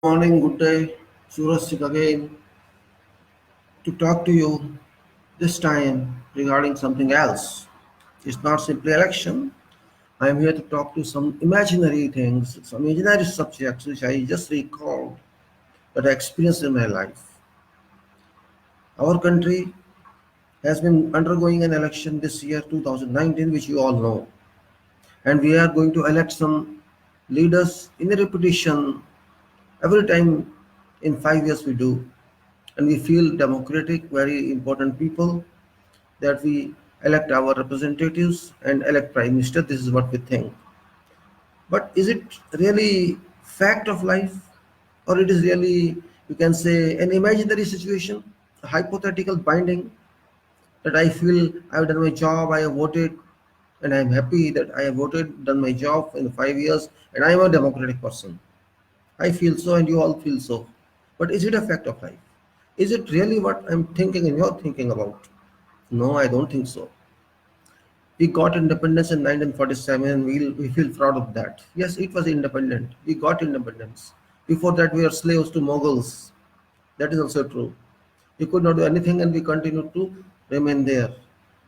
Morning, good day. Suraj again to talk to you this time regarding something else. It's not simply election. I am here to talk to some imaginary things, some imaginary subjects which I just recalled that I experienced in my life. Our country has been undergoing an election this year, 2019, which you all know. And we are going to elect some leaders in a repetition every time in 5 years we do. And we feel democratic, very important people that we elect our representatives and elect prime minister. This is what we think. But is it really fact of life, or it is really, you can say, an imaginary situation, a hypothetical binding that I feel I have done my job, I have voted, and I am happy that I have voted, done my job in 5 years, and I am a democratic person. I feel so, and you all feel so. But is it a fact of life? Is it really what I'm thinking and you're thinking about? No, I don't think so. We got independence in 1947 and we feel proud of that. Yes, it was independent. We got independence. Before that, we were slaves to Moghals. That is also true. We could not do anything and we continued to remain there.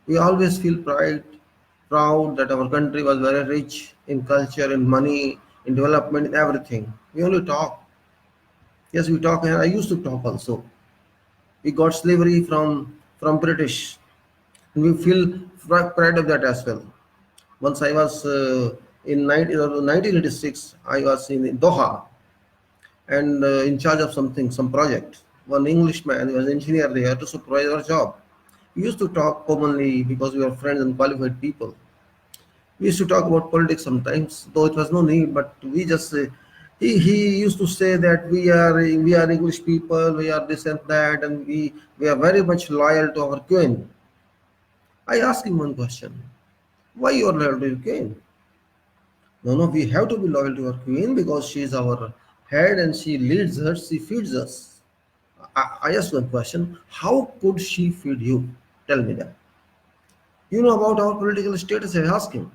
We always feel proud that our country was very rich in culture, in money, in development, in everything. We only talk. Yes, we talk, and I used to talk also. We got slavery from British, and we feel pride of that as well. Once I was in 1986, I was in Doha and in charge of something, some project. One Englishman who was engineer there to supervise our job. We used to talk commonly because we were friends and qualified people. We used to talk about politics sometimes, though it was no need, but we just he used to say that we are English people, we are this and that, and we are very much loyal to our queen. I asked him one question: why you are loyal to your queen? No, no, we have to be loyal to our queen because she is our head and she leads us, she feeds us. I asked one question: how could she feed you? Tell me that. You know about our political status? I asked him.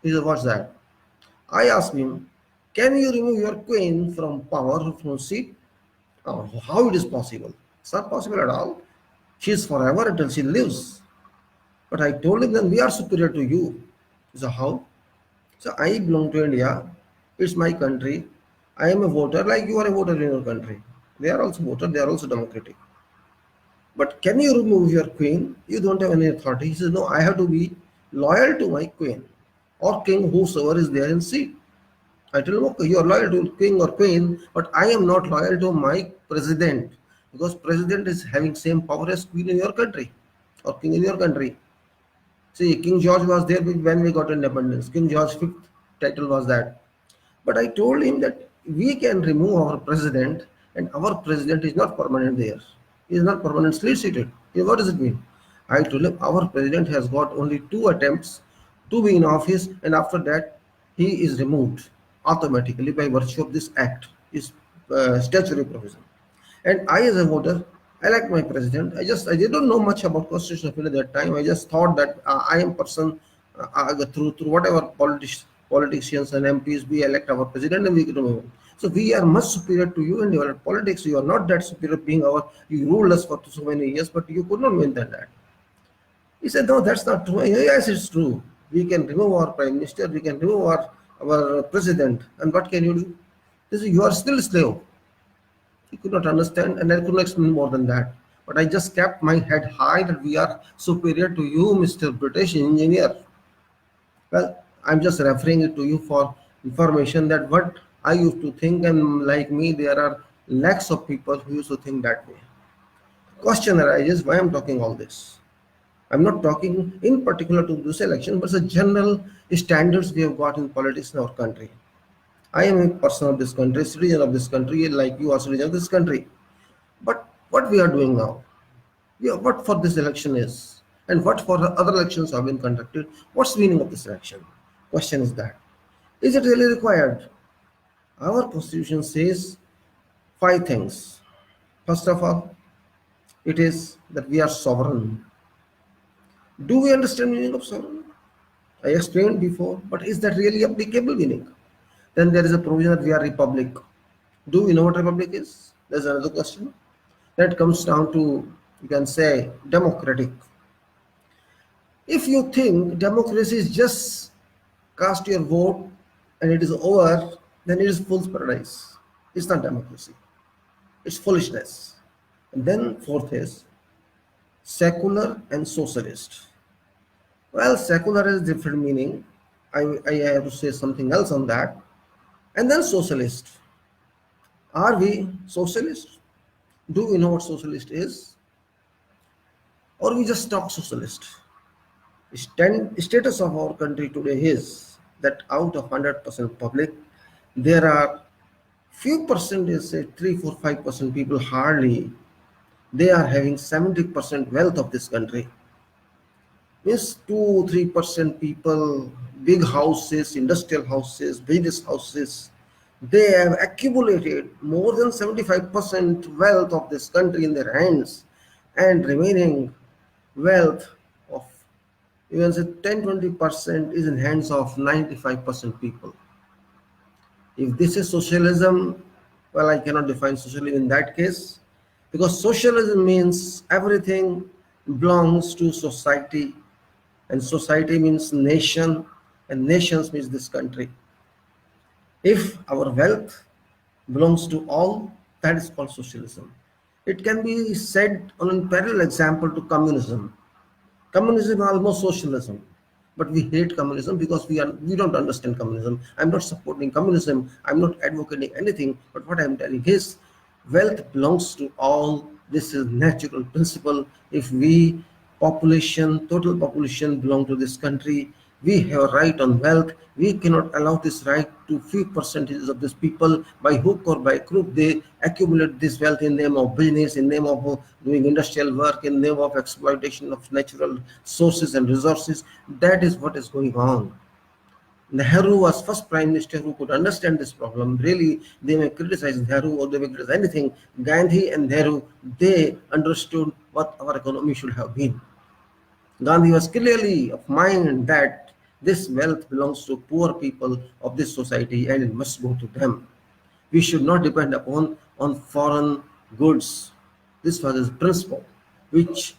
He said, what's that? I asked him, can you remove your queen from power, from seat? Oh, how it is possible? It's not possible at all. She is forever until she lives. But I told him, then we are superior to you. So how? So I belong to India. It's my country. I am a voter like you are a voter in your country. They are also voter. They are also democratic. But can you remove your queen? You don't have any authority. He says, no, I have to be loyal to my queen or king, whosoever is there in seat. I tell him, okay, you are loyal to king or queen, but I am not loyal to my president because president is having same power as queen in your country or king in your country. See, King George was there when we got independence. King George fifth title was that. But I told him that we can remove our president, and our president is not permanent there. He is not permanently seated. What does it mean? I told him our president has got only 2 attempts to be in office, and after that, he is removed automatically by virtue of this act, is statutory provision. And I, as a voter, I like my president. I didn't know much about Constitution of India at that time. I just thought that I am person through whatever politicians and MPs we elect our president and we remove him. So we are much superior to you in your politics. You are not that superior being you ruled us for so many years, but you could not win that. He said, no, that's not true. Yes, it's true. We can remove our prime minister, we can remove our president. And what can you do? This is, you are still a slave. He could not understand, and I could not explain more than that. But I just kept my head high that we are superior to you, Mr. British engineer. Well, I'm just referring it to you for information that what I used to think, and like me, there are lakhs of people who used to think that way. Question arises, why I'm talking all this? I'm not talking in particular to this election, but the general standards we have got in politics in our country. I am a person of this country, citizen of this country, like you are citizen of this country. But what we are doing now, what for this election is, and what for the other elections have been conducted, what's the meaning of this election? Question is that, is it really required? Our constitution says 5 things. First of all, it is that we are sovereign. Do we understand the meaning of sovereign? I explained before, but is that really applicable meaning? Then there is a provision that we are republic. Do we know what republic is? There's another question. That comes down to, you can say, democratic. If you think democracy is just cast your vote and it is over, then it is fool's paradise. It's not democracy. It's foolishness. And then fourth is secular and socialist. Well, secular has different meaning. I have to say something else on that. And then socialist. Are we socialist? Do we know what socialist is? Or we just talk socialist? Status of our country today is that out of 100% public, there are few percent, is say 3, 4, 5% people hardly, they are having 70% wealth of this country. Means 2, 3% people, big houses, industrial houses, business houses, they have accumulated more than 75% wealth of this country in their hands, and remaining wealth of even say 10-20% is in hands of 95% people. If this is socialism, well, I cannot define socialism in that case, because socialism means everything belongs to society, and society means nation, and nations means this country. If our wealth belongs to all, that is called socialism. It can be said on a parallel example to communism. Communism is almost socialism, but we hate communism because we don't understand communism. I'm not supporting communism. I'm not advocating anything. But what I'm telling is, wealth belongs to all. This is natural principle. If we total population belong to this country, we have a right on wealth. We cannot allow this right to few percentages of these people. By hook or by crook, they accumulate this wealth in name of business, in name of doing industrial work, in name of exploitation of natural sources and resources. That is what is going on. Nehru was first prime minister who could understand this problem. Really, they may criticize Nehru or they may criticize anything. Gandhi and Nehru, they understood what our economy should have been. Gandhi was clearly of mind that this wealth belongs to poor people of this society and it must go to them. We should not depend upon on foreign goods. This was his principle, which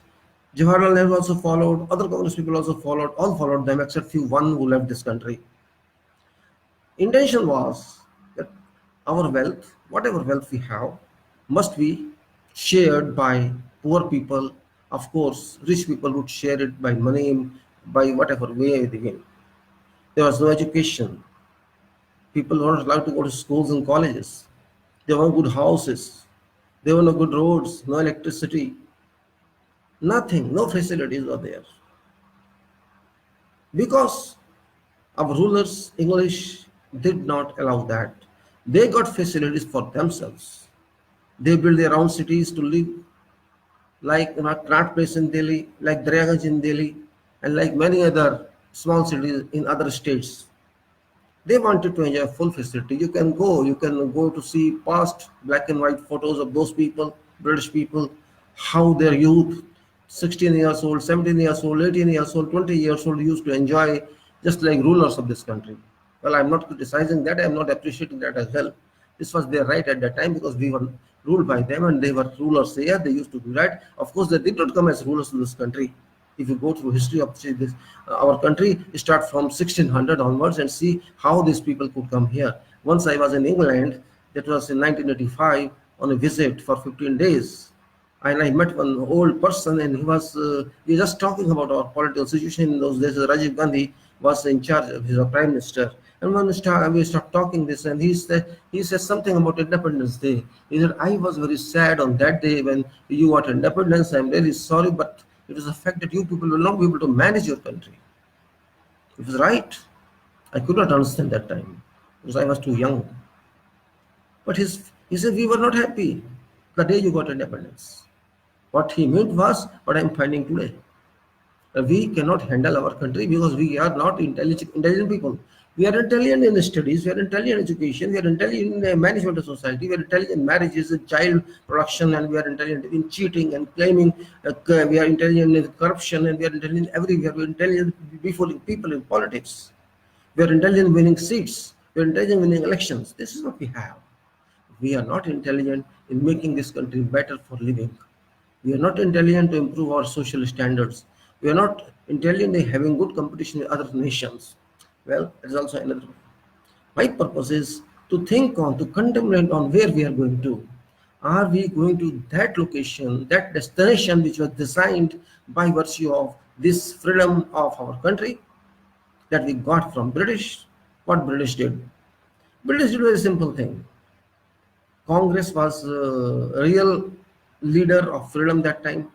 Jawaharlal Nehru also followed, other communist people also followed, all followed them except few one who left this country. Intention was that our wealth, whatever wealth we have, must be shared by poor people. Of course, rich people would share it by money, by whatever way they win. There was no education. People were not allowed to go to schools and colleges. There were no good houses. There were no good roads, no electricity. Nothing, no facilities were there. Because our rulers, English, did not allow that. They got facilities for themselves. They built their own cities to live, like Krat Place in Delhi, like Daryaganj in Delhi, and like many other small cities in other states. They wanted to enjoy full facility. You can go to see past black and white photos of those people, British people, how their youth, 16 years old, 17 years old, 18 years old, 20 years old, used to enjoy just like rulers of this country. Well, I'm not criticizing that. I'm not appreciating that as well. This was their right at that time because we were ruled by them and they were rulers there. They used to do that. Of course, they did not come as rulers in this country. If you go through history of this, our country, start from 1600 onwards and see how these people could come here. Once I was in England, that was in 1985, on a visit for 15 days. And I met one old person and he was just talking about our political situation in those days. Rajiv Gandhi was in charge, he was a prime minister. And when we start talking this, and he said something about Independence Day. He said, I was very sad on that day when you got independence. I'm really sorry, but it is a fact that you people will not be able to manage your country. It was right. I could not understand that time because I was too young. But he said, we were not happy the day you got independence. What he meant was what I'm finding today. We cannot handle our country because we are not intelligent people. We are intelligent in studies, we are intelligent in education, we are intelligent in the management of society, we are intelligent in marriages and child production, and we are intelligent in cheating and claiming, we are intelligent in corruption, and we are intelligent everywhere. We are intelligent before people in politics. We are intelligent in winning seats. We are intelligent in winning elections. This is what we have. We are not intelligent in making this country better for living. We are not intelligent to improve our social standards. We are not intelligent in having good competition with other nations. Well, that is also another. My purpose is to think on, to contemplate on where we are going to. Are we going to that location, that destination which was designed by virtue of this freedom of our country that we got from British? What British did? British did a very simple thing. Congress was a real leader of freedom that time.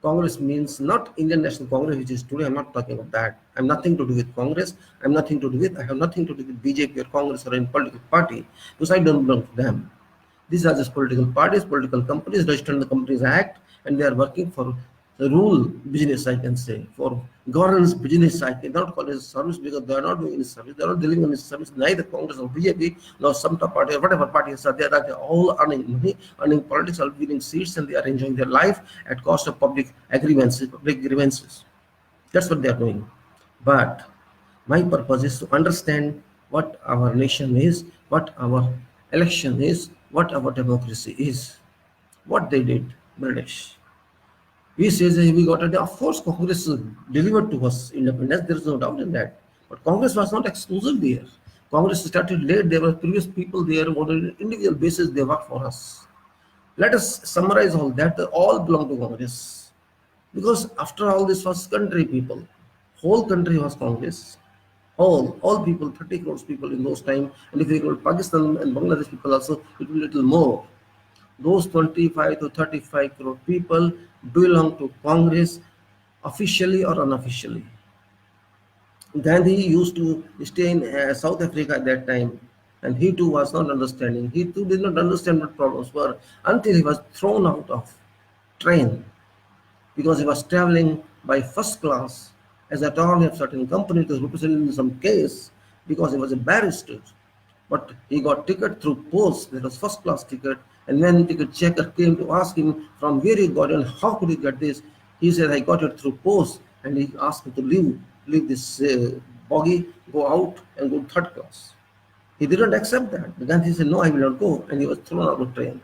Congress means not Indian National Congress, which is today. I'm not talking of that. I'm nothing to do with Congress. I have nothing to do with BJP or Congress or any political party because I don't belong to them. These are just political parties, political companies registered in the Companies Act, and they are working for the rule business, I can say, for governance business. I cannot call it service because they are not doing any service. They are not delivering any service. Neither Congress or BJP nor some party or whatever parties are there. They are all earning money, earning politics, are winning seats, and they are enjoying their life at cost of public grievances. Public grievances. That's what they are doing. But my purpose is to understand what our nation is, what our election is, what our democracy is. What they did, British. We say that we got it. Of course, Congress delivered to us independence. There is no doubt in that. But Congress was not exclusive there. Congress started late. There were previous people there on an individual basis. They worked for us. Let us summarize all that. They all belong to Congress. Because after all, this was country people. Whole country was Congress. All people, 30 crores people in those time. And if we go to Pakistan and Bangladesh people also, it will be a little more. Those 25 to 35 crore people belong to Congress officially or unofficially. Gandhi used to stay in South Africa at that time, and he too was not understanding. He too did not understand what problems were until he was thrown out of train because he was traveling by first class as attorney of certain company to represent in some case because he was a barrister. But he got ticket through post. That was first class ticket. And when ticket checker came to ask him from where he got it and how could he get this, he said, I got it through post. And he asked me to leave this boggy, go out and go third class. He didn't accept that. The Gandhi said, no, I will not go. And he was thrown out of train.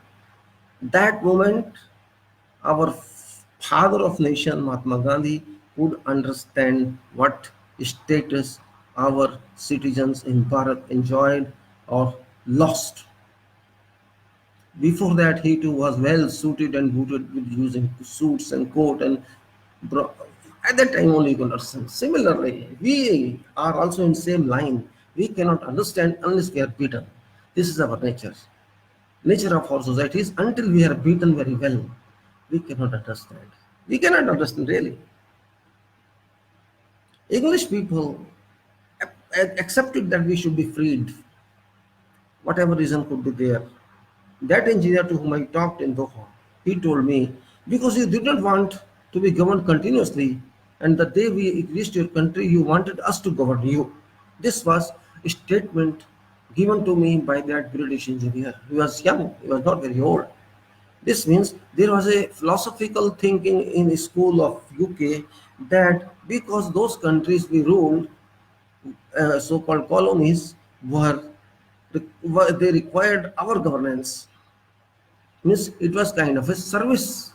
That moment, our father of nation, Mahatma Gandhi, could understand what status our citizens in Bharat enjoyed or lost. Before that, he too was well suited and booted with using suits and coat and at that time only you can understand. Similarly, we are also in same line. We cannot understand unless we are beaten. This is our nature. Nature of our societies. Until we are beaten very well, we cannot understand. We cannot understand really. English people accepted that we should be freed. Whatever reason could be there. That engineer to whom I talked in Doha, he told me, because you did not want to be governed continuously, and the day we reached your country, you wanted us to govern you. This was a statement given to me by that British engineer. He was young, he was not very old. This means there was a philosophical thinking in the school of UK that because those countries we ruled, so-called colonies, they required our governance. Means it was kind of a service.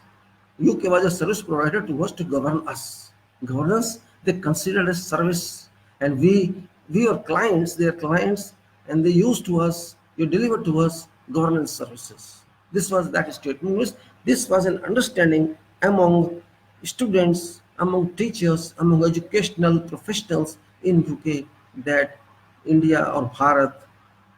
UK was a service provider to us to govern us. Governance they considered as service, and we were clients, they are clients, and they used to us, you delivered to us governance services. This was that statement. Means this was an understanding among students, among teachers, among educational professionals in UK that India or Bharat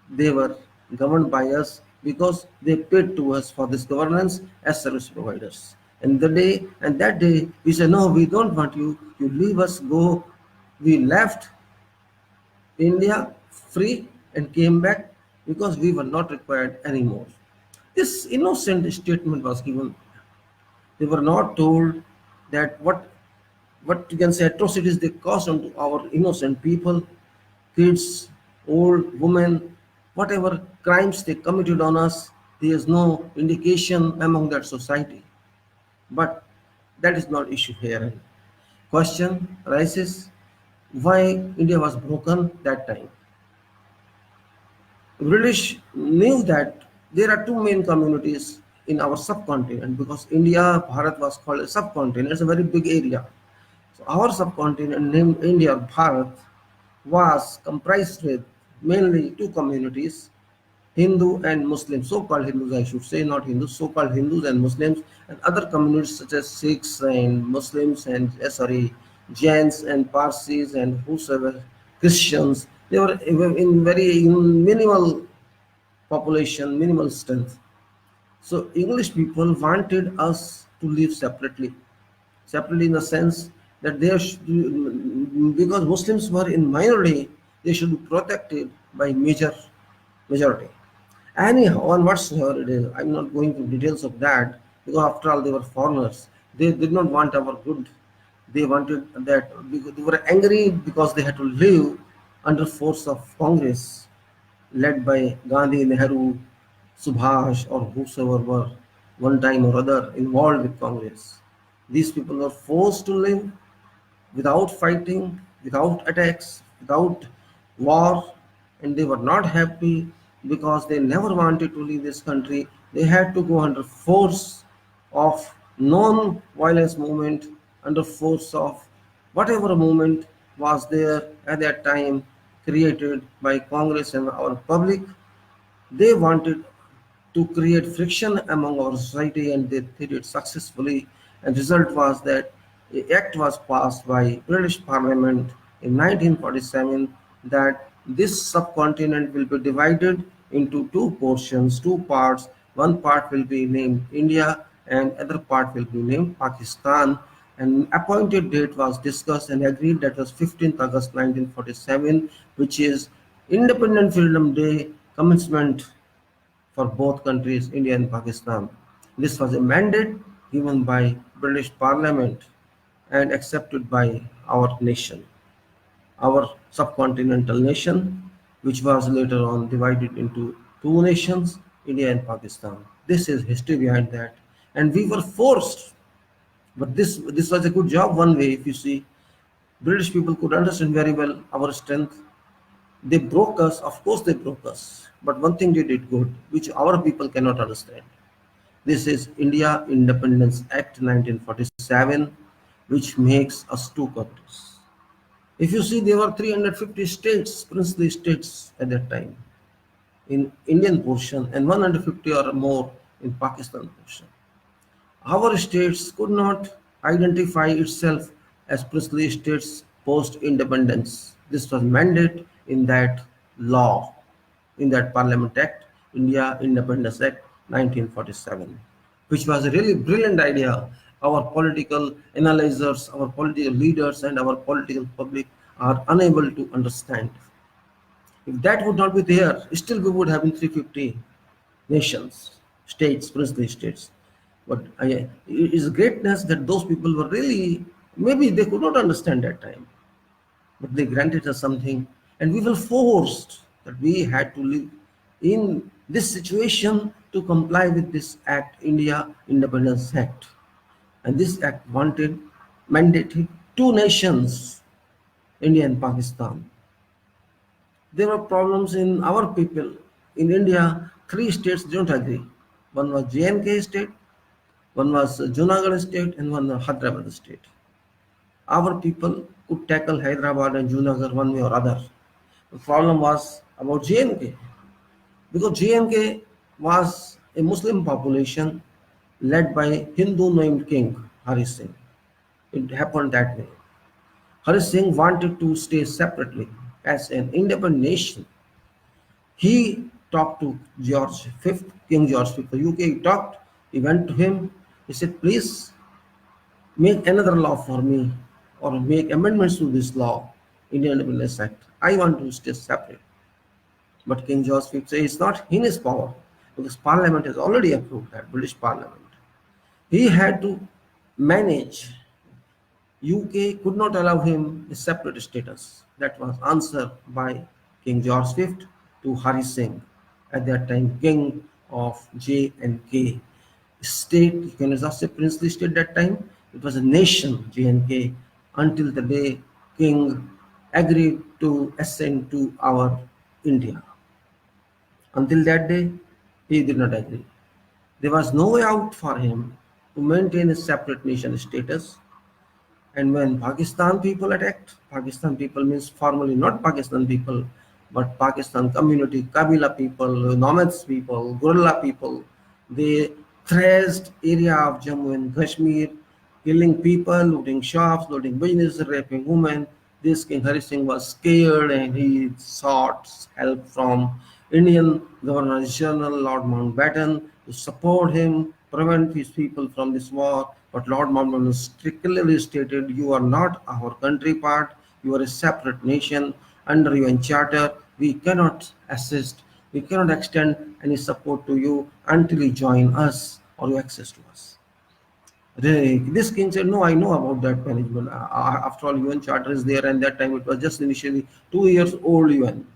they were governed by us because they paid to us for this governance as service providers. And that day we said, no, we don't want you. You leave us, go. We left India free and came back because we were not required anymore. This innocent statement was given. They were not told that what you can say atrocities they caused onto our innocent people, kids, old women, whatever crimes they committed on us, there is no indication among that society. But that is not issue here. Question arises why India was broken that time. The British knew that There are two main communities in our subcontinent because India, Bharat was called a subcontinent. It's a very big area. So our subcontinent named India, Bharat, was comprised with mainly two communities, Hindu and Muslim, so-called Hindus I should say, not Hindus, so-called Hindus and Muslims, and other communities such as Sikhs and Muslims and Jains and Parsis and whosoever, Christians. They were in very minimal population, minimal strength. So English people wanted us to live separately, separately in the sense that because Muslims were in minority, they should be protected by majority. Anyhow, on whatsoever it is, I'm not going into details of that because after all they were foreigners. They did not want our good. They wanted that because they were angry because they had to live under force of Congress led by Gandhi, Nehru, Subhash, or whosoever were one time or other involved with Congress. These people were forced to live without fighting, without attacks, without war, and they were not happy because they never wanted to leave this country. They had to go under force of non-violence movement, under force of whatever movement was there at that time created by Congress and our public. They wanted to create friction among our society and they did it successfully. And result was that an act was passed by British Parliament in 1947 that this subcontinent will be divided into two portions, two parts. One part will be named India and other part will be named Pakistan. An appointed date was discussed and agreed that was 15th August 1947, which is Independent Freedom Day commencement for both countries, India and Pakistan. This was a mandate given by British Parliament and accepted by our nation, our subcontinental nation, which was later on divided into two nations, India and Pakistan. This is history behind that. And we were forced, but this was a good job one way, if you see. British people could understand very well our strength. They broke us, of course they broke us. But one thing they did good, which our people cannot understand. This is India Independence Act 1947, which makes us two countries. If you see, there were 350 states, princely states at that time, in Indian portion, and 150 or more in Pakistan portion. Our states could not identify itself as princely states post-independence. This was mandate in that law, in that Parliament Act, India Independence Act 1947, which was a really brilliant idea. Our political analyzers, our political leaders, and our political public are unable to understand. If that would not be there, still we would have been 350 nations, states, princely states. But it is greatness that those people were really, maybe they could not understand that time, but they granted us something, and we were forced that we had to live in this situation to comply with this act, India Independence Act. And this act mandated two nations, India and Pakistan. There were problems in our people. In India, three states don't agree. One was JNK state, one was Junagadh state, and one was Hyderabad state. Our people could tackle Hyderabad and Junagadh one way or other. The problem was about JNK because JNK was a Muslim population led by Hindu named king Hari Singh. It happened that way. Hari Singh wanted to stay separately as an independent nation. He talked to George V, King George V of UK. He talked, he went to him, he said, please make another law for me or make amendments to this law, Indian Independence Act. I want to stay separate. But King George V says it's not in his power because Parliament has already approved that, British Parliament. He had to manage. UK could not allow him a separate status. That was answered by King George V to Hari Singh, at that time king of J and K state. You can just say princely state that time. It was a nation, J and K, until the day king agreed to ascend to our India. Until that day, He did not agree. There was no way out for him to maintain a separate nation status. And when Pakistan people attacked, Pakistan people means formally not Pakistan people, but Pakistan community, Kabila people, nomads people, Gorilla people, they thrashed area of Jammu and Kashmir, killing people, looting shops, looting businesses, raping women. This King Hari Singh was scared and he sought help from Indian Governor General Lord Mountbatten to support him, prevent his people from this war. But Lord Mountbatten strictly stated, "You are not our country part, you are a separate nation. Under UN Charter, we cannot assist, we cannot extend any support to you until you join us or you access to us." This king said, "No, I know about that management. After all, UN Charter is there, and that time it was just initially 2 years old UN,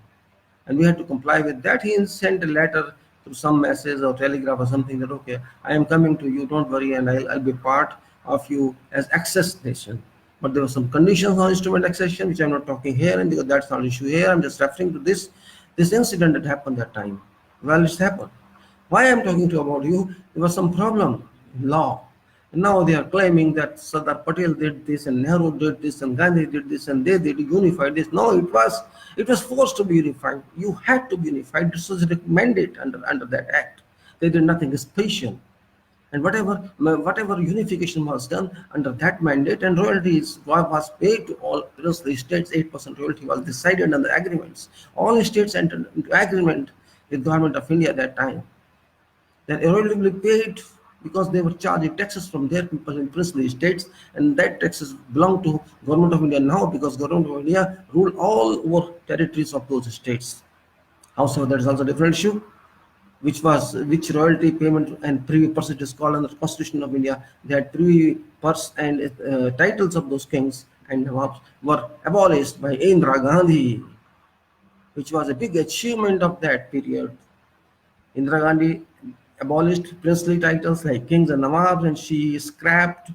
and we had to comply with that." He sent a letter through some message or telegraph or something that, "Okay, I am coming to you, don't worry, and I'll be part of you as access nation." But there were some conditions on instrument accession, which I'm not talking here, and because that's not an issue here, I'm just referring to this incident that happened that time. Well, it's happened. Why I'm talking to about you? There was some problem in law. And now they are claiming that Sardar Patel did this and Nehru did this and Gandhi did this and they did unified this. No, it was forced to be unified. You had to be unified. This was recommended under that act. They did nothing special. And whatever unification was done under that mandate, and royalties was paid to all princely states. 8% royalty was decided under agreements. All states entered into agreement with government of India at that time. They're irrevocably paid because they were charging taxes from their people in princely states, and that taxes belong to government of India now because government of India rule all over territories of those states. However, that is also a different issue, which royalty payment and privy purse it is called under the Constitution of India. They had privy purse and titles of those kings and nawabs were abolished by Indira Gandhi, which was a big achievement of that period. Indira Gandhi abolished princely titles like kings and nawabs, and she scrapped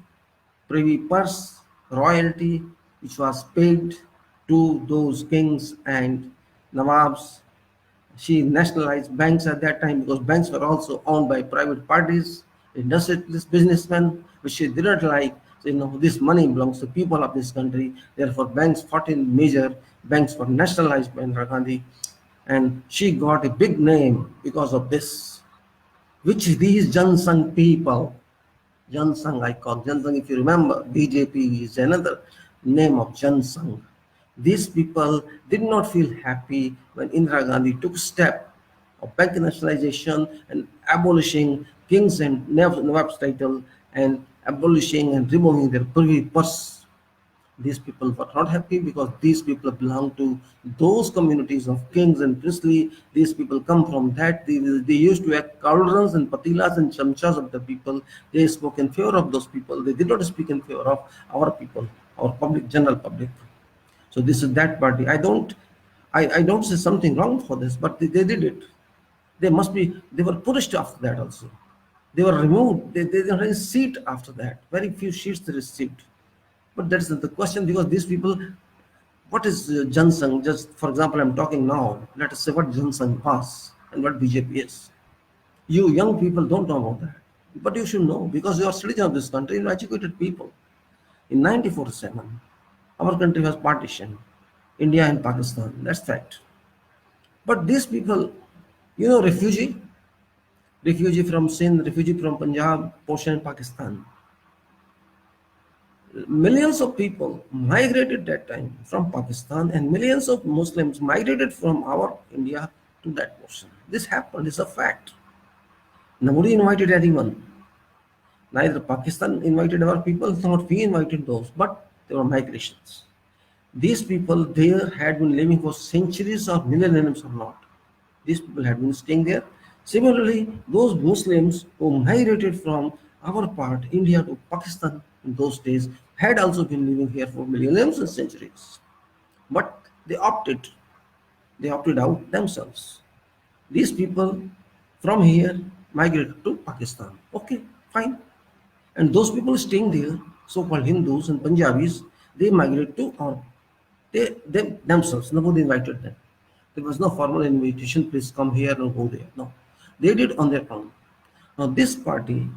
privy purse royalty, which was paid to those kings and nawabs. She nationalized banks at that time because banks were also owned by private parties, industrialist businessmen, which she didn't like. So, this money belongs to people of this country. Therefore, banks, 14 major banks were nationalized by Indira Gandhi, and she got a big name because of this, which these Jansang people, Jansang I call Jansang, if you remember, BJP is another name of Jansang. These people did not feel happy when Indira Gandhi took a step of bank nationalization and abolishing kings and nawabs title and abolishing and removing their privy purse. These people were not happy because these people belong to those communities of kings and priestly. These people come from that. They used to act cauldrons and patilas and chamchas of the people. They spoke in favor of those people. They did not speak in favor of our people, our public, general public. So this is that party. I don't say something wrong for this, but they did it. They were punished after that also. They were removed. They didn't have a seat after that. Very few seats they received. But that's not the question, because these people, what is Jansang? Just for example, I'm talking now. Let us say what Jansang was and what BJP is. You young people don't know about that. But you should know because you are citizens of this country, you're educated people. In 1947, our country was partitioned, India and Pakistan. That's fact. But these people, refugee from Sindh, refugee from Punjab, portion Pakistan. Millions of people migrated that time from Pakistan, and millions of Muslims migrated from our India to that portion. This happened, it's a fact. Nobody invited anyone. Neither Pakistan invited our people, nor we invited those, but there were migrations. These people there had been living for centuries or millenniums or not. These people had been staying there. Similarly, those Muslims who migrated from our part, India to Pakistan in those days, had also been living here for millenniums and centuries. But they opted out themselves. These people from here migrated to Pakistan. Okay, fine. And those people staying there, so-called Hindus and Punjabis, they migrate to our, they themselves, nobody invited them. There was no formal invitation, please come here and go there. No. They did on their own. Now this party,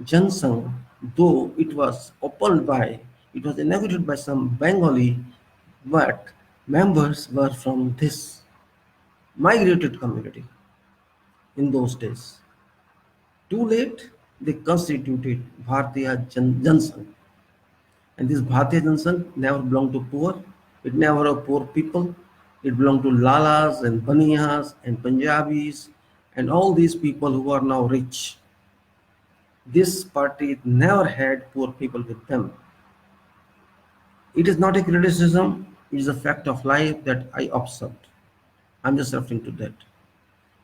Jan Sangh, though it was inaugurated by some Bengali, but members were from this migrated community in those days. Too late, they constituted Jan Sangh. And this Bharatiya Jansan never belonged to poor. It never a poor people. It belonged to Lalas and Baniyas and Punjabis and all these people who are now rich. This party never had poor people with them. It is not a criticism, it is a fact of life that I observed. I'm just referring to that.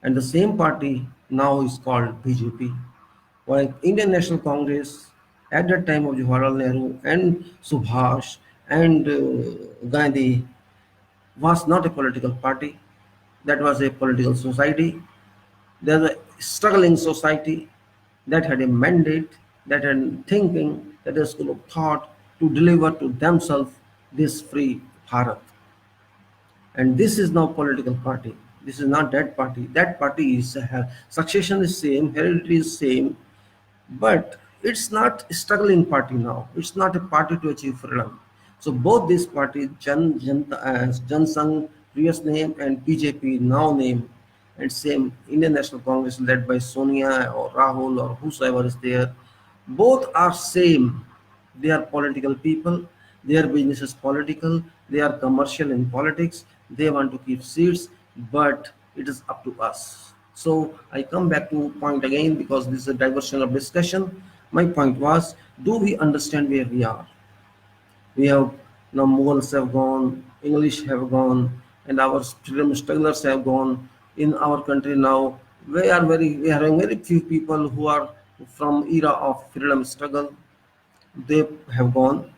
And the same party now is called BJP. While Indian National Congress at that time of Jawaharlal Nehru and Subhash and Gandhi was not a political party, that was a political society. There was a struggling society that had a mandate, that had thinking, that had a school of thought to deliver to themselves this free Bharat. And this is now political party. This is not that party. That party is succession is same, heredity is same, but it's not a struggling party now. It's not a party to achieve freedom. So both these parties, Jan Sangh previous name and BJP now name, and same Indian National Congress led by Sonia or Rahul or whosoever is there, both are same. They are political people. Their business is political. They are commercial in politics. They want to keep seats, but it is up to us. So I come back to point again because this is a diversion of discussion. My point was, do we understand where we are? We have now Mughals have gone, English have gone, and our freedom strugglers have gone. In our country now, we are having very few people who are from era of freedom struggle. They have gone.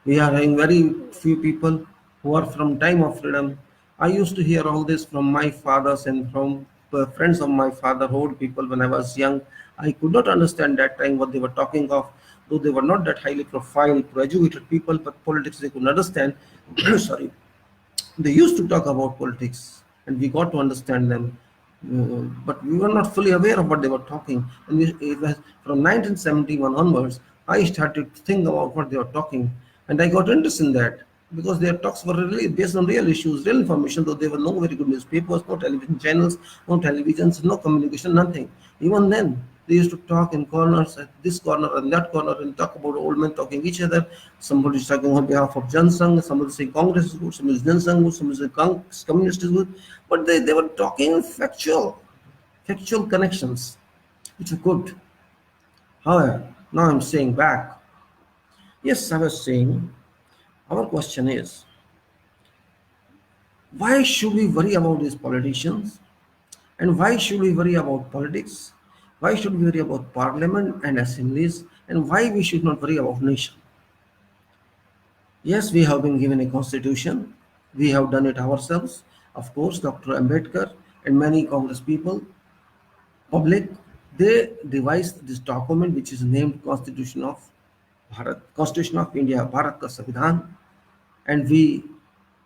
We are having very few people who are from time of freedom. I used to hear all this from my fathers and from friends of my father, old people when I was young. I could not understand that time what they were talking of, though they were not that highly profiled, educated people, but politics they could understand. Sorry, they used to talk about politics, and we got to understand them. But we were not fully aware of what they were talking. And it was from 1971 onwards, I started to think about what they were talking, and I got interested in that because their talks were really based on real issues, real information, though there were no very good newspapers, no television channels, no televisions, no communication, nothing. Even then, they used to talk in corners, at this corner and that corner, and talk about old men talking each other. Somebody is talking on behalf of Jan Sangh, somebody saying Congress is good, somebody is Jan Sangh good, somebody saying Communist is good. But they were talking factual connections, which are good. However, now I'm saying back. Yes, I was saying, our question is, why should we worry about these politicians? And why should we worry about politics? Why should we worry about parliament and assemblies? And why we should not worry about nation? Yes, we have been given a constitution. We have done it ourselves. Of course, Dr. Ambedkar and many Congress people, public, they devised this document which is named Constitution of Bharat, Constitution of India, Bharat ka Samvidhan, and we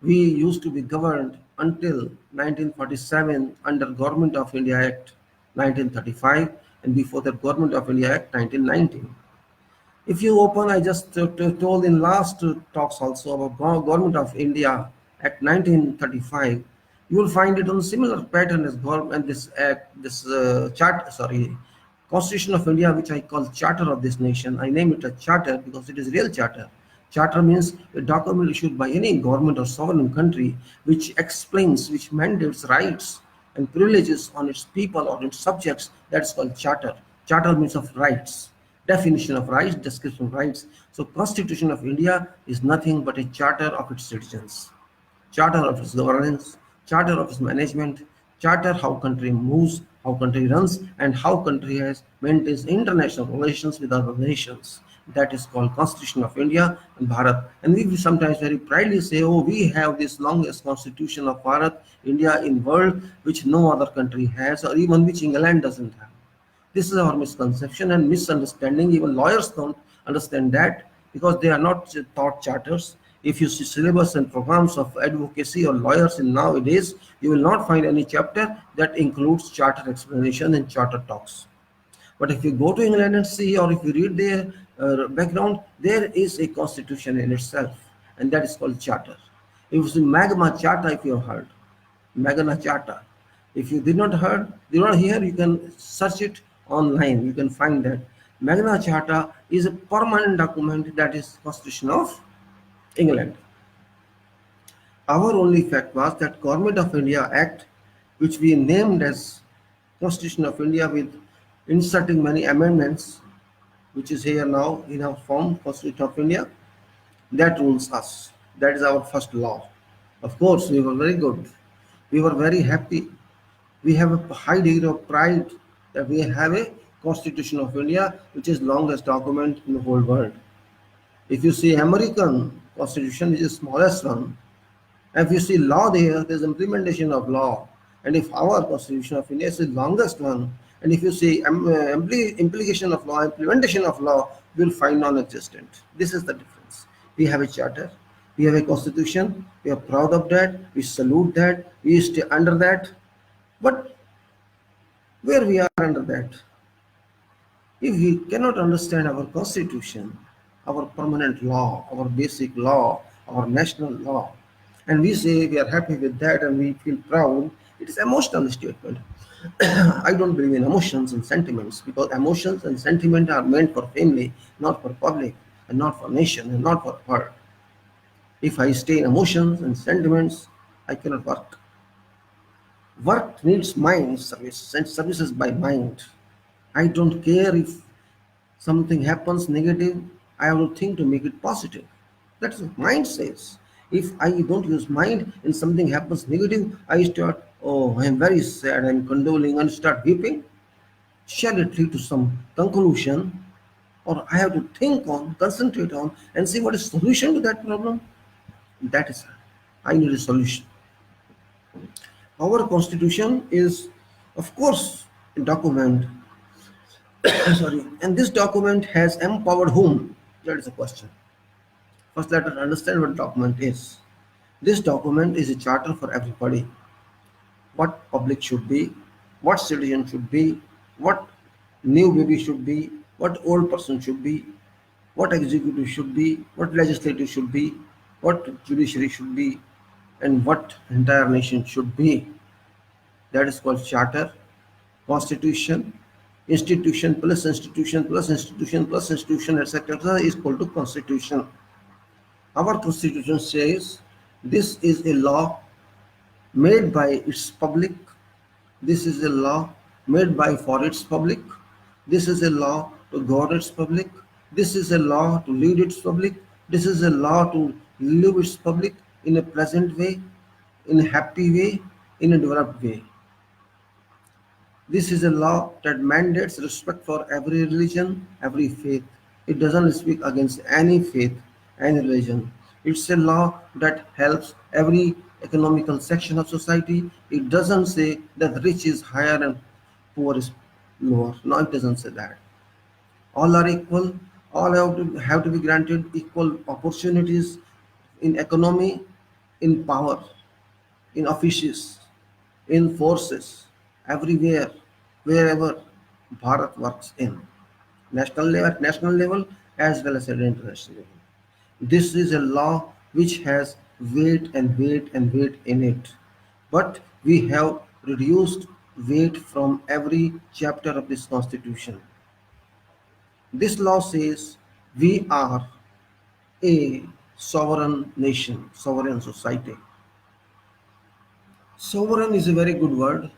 used to be governed until 1947 under Government of India Act 1935, and before that Government of India Act 1919. If you open, I just told in last talks also about Government of India Act 1935, you will find it on similar pattern as government, this act, this Constitution of India, which I call Charter of this nation. I name it a charter because it is real charter. Charter means a document issued by any government or sovereign country which explains, which mandates rights and privileges on its people or its subjects. That's called charter. Charter means of rights, definition of rights, description of rights. So Constitution of India is nothing but a charter of its citizens, charter of its governance, charter of its management, charter how country moves, how country runs, and how country has maintains international relations with other nations. That is called Constitution of India and Bharat. And we sometimes very proudly say, oh, we have this longest constitution of Bharat, India in world, which no other country has, or even which England doesn't have. This is our misconception and misunderstanding. Even lawyers don't understand that because they are not taught charters. If you see syllabus and programs of advocacy or lawyers in nowadays, you will not find any chapter that includes charter explanation and charter talks. But if you go to England and see, or if you read their background, there is a constitution in itself, and that is called charter. If you see Magna Charta, if you have heard, Magna Charta. If you did not hear, you can search it online. You can find that Magna Charta is a permanent document, that is Constitution of England. Our only fact was that Government of India Act, which we named as Constitution of India with inserting many amendments, which is here now in our form, Constitution of India, that rules us. That is our first law. Of course, we were very good. We were very happy. We have a high degree of pride that we have a Constitution of India, which is longest document in the whole world. If you see American Constitution, which is the smallest one, if you see law there's implementation of law. And if our Constitution of India is the longest one, and if you see implication of law, implementation of law, you'll find non-existent. This is the difference. We have a charter, we have a constitution, we are proud of that, we salute that, we stay under that. But where we are under that? If we cannot understand our constitution, our permanent law, our basic law, our national law, and we say we are happy with that and we feel proud, it is emotional statement. I don't believe in emotions and sentiments, because emotions and sentiment are meant for family, not for public, and not for nation, and not for world. If I stay in emotions and sentiments, I cannot work. Work needs mind service, and services by mind. I don't care if something happens negative, I have to think to make it positive. That's what mind says. If I don't use mind and something happens negative, I start, oh, I am very sad, I am condoling, and start weeping. Shall it lead to some conclusion? Or I have to think on, concentrate on, and see what is the solution to that problem? That is, I need a solution. Our constitution is, of course, a document. Sorry, and this document has empowered whom? That is the question. First, let us understand what document is. This document is a charter for everybody. What public should be, what citizen should be, what new baby should be, what old person should be, what executive should be, what legislative should be, what judiciary should be, and what entire nation should be. That is called charter, constitution, institution plus institution plus institution plus institution, etc. is equal to constitution. Our constitution says this is a law made by its public. This is a law made by for its public. This is a law to govern its public. This is a law to lead its public. This is a law to live its public in a pleasant way, in a happy way, in a developed way. This is a law that mandates respect for every religion, every faith. It doesn't speak against any faith, any religion. It's a law that helps every economical section of society. It doesn't say that rich is higher and poor is lower. No, it doesn't say that. All are equal. All have to be granted equal opportunities in economy, in power, in offices, in forces, everywhere, wherever Bharat works in, national level as well as at international level. This is a law which has weight and weight and weight in it. But we have reduced weight from every chapter of this constitution. This law says we are a sovereign nation, sovereign society. Sovereign is a very good word.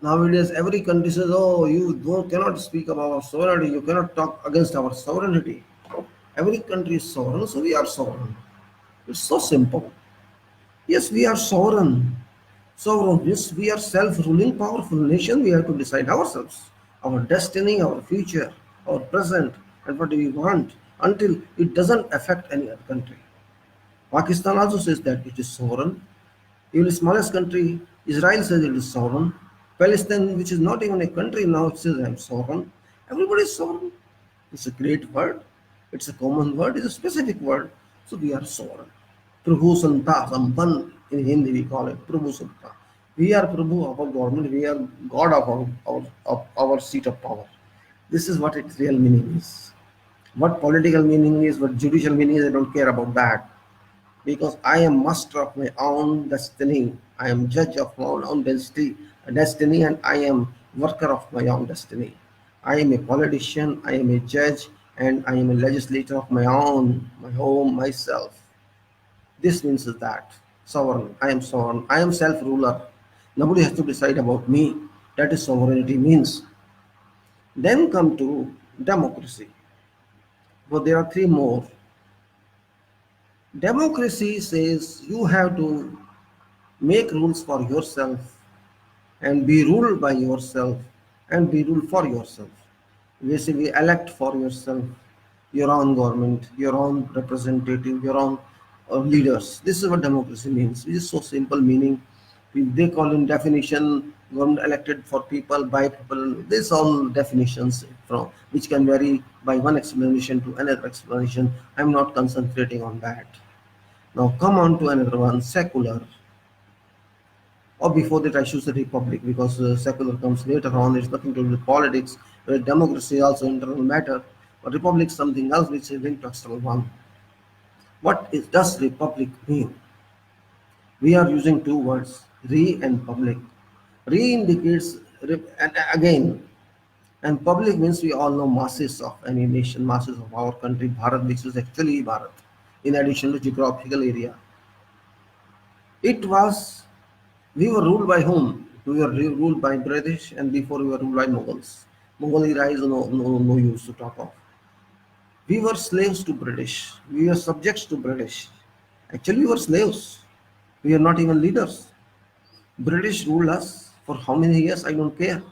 Nowadays, every country says, oh, cannot speak about our sovereignty, you cannot talk against our sovereignty. Every country is sovereign, so we are sovereign. It's so simple. Yes, we are sovereign. Sovereign means we are self-ruling, powerful nation. We have to decide ourselves, our destiny, our future, our present, and what do we want until it doesn't affect any other country. Pakistan also says that it is sovereign. Even the smallest country, Israel, says it is sovereign. Palestine, which is not even a country now, it says I am sovereign. Everybody is sovereign. It's a great word. It's a common word. It's a specific word. So we are sovereign. Prabhu Santa Sampan in Hindi we call it Prabhu Santa. We are Prabhu of our government, we are God of our seat of power. This is what its real meaning is. What political meaning is, what judicial meaning is, I don't care about that. Because I am master of my own destiny. I am judge of my own destiny, and I am worker of my own destiny. I am a politician, I am a judge, and I am a legislator of my own, my home, myself. This means that sovereign. I am sovereign. I am self-ruler. Nobody has to decide about me. That is sovereignty means. Then come to democracy. But there are three more. Democracy says you have to make rules for yourself and be ruled by yourself and be ruled for yourself. Basically, elect for yourself your own government, your own representative, your own leaders. This is what democracy means. It is so simple meaning. They call in definition government elected for people by people. These all definitions from which can vary by one explanation to another explanation. I'm not concentrating on that. Now come on to another one, secular. Or before that, I should say republic, because secular comes later on. It's nothing to do with politics. Democracy is also internal matter, but republic is something else which is linked to external one. Does republic mean? We are using two words, re and public. Re indicates, and again, and public means we all know masses of any nation, masses of our country, Bharat, which is actually Bharat, in addition to geographical area. It was We were ruled by whom? We were ruled by British, and before we were ruled by Mughals. Mughal era is no use to talk of. We were slaves to British. We were subjects to British. Actually, we were slaves. We are not even leaders. British ruled us for how many years? I don't care.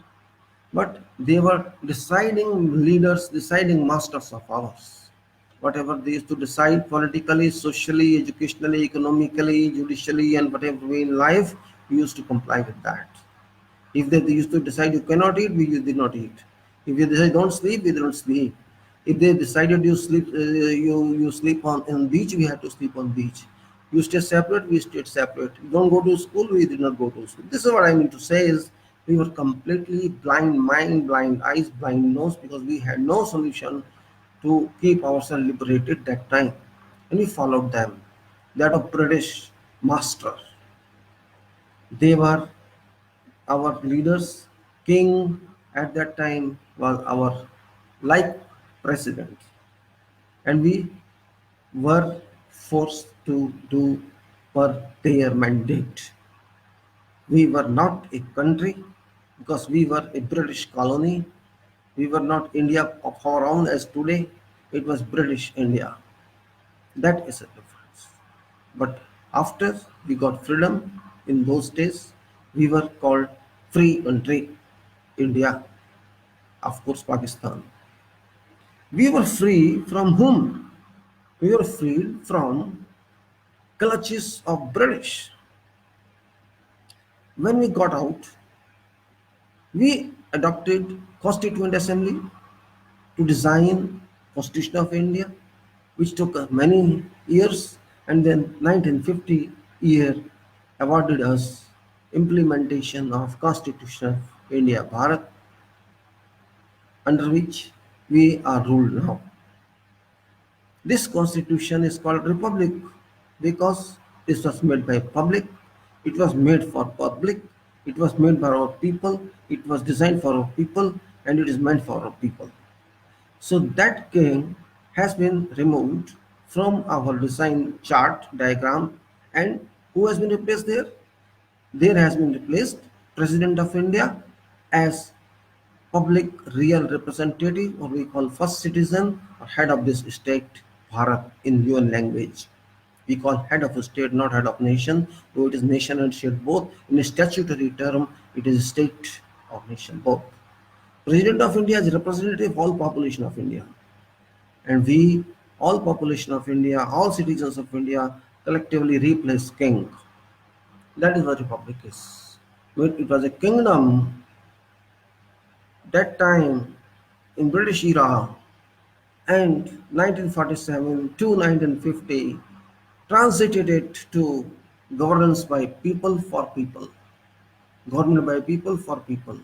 But they were deciding leaders, deciding masters of ours. Whatever they used to decide politically, socially, educationally, economically, judicially, and whatever way in life, we used to comply with that. If they used to decide you cannot eat, we did not eat. If they decide don't sleep, we don't sleep. If they decided you sleep on beach, we had to sleep on beach. You stay separate, we stayed separate. You don't go to school, we did not go to school. This is what I mean to say is we were completely blind mind, blind eyes, blind nose, because we had no solution to keep ourselves liberated that time. And we followed them. That of British master. They were our leaders. King at that time was our like president, and we were forced to do per their mandate. We were not a country because we were a British colony. We were not India of our own as today. It was British India. That is a difference. But after we got freedom, in those days, we were called free country, India, of course, Pakistan. We were free from whom? We were freed from clutches of British. When we got out, we adopted Constituent Assembly to design Constitution of India, which took many years, and then 1950 year awarded us implementation of Constitution of India, Bharat, under which we are ruled now. This constitution is called Republic because this was made by public, it was made for public, it was made by our people, it was designed for our people, and it is meant for our people. So that king has been removed from our design chart diagram, and who has been replaced there? There has been replaced President of India as public real representative, or we call first citizen or head of this state, Bharat in UN language. We call head of a state, not head of nation, though it is nation and state both. In a statutory term, it is state or nation both. President of India is representative of all population of India. And we, all population of India, all citizens of India, collectively replace king. That is what republic is. When it was a kingdom, that time in British era, and 1947 to 1950 transited it to governance by people for people, government by people for people,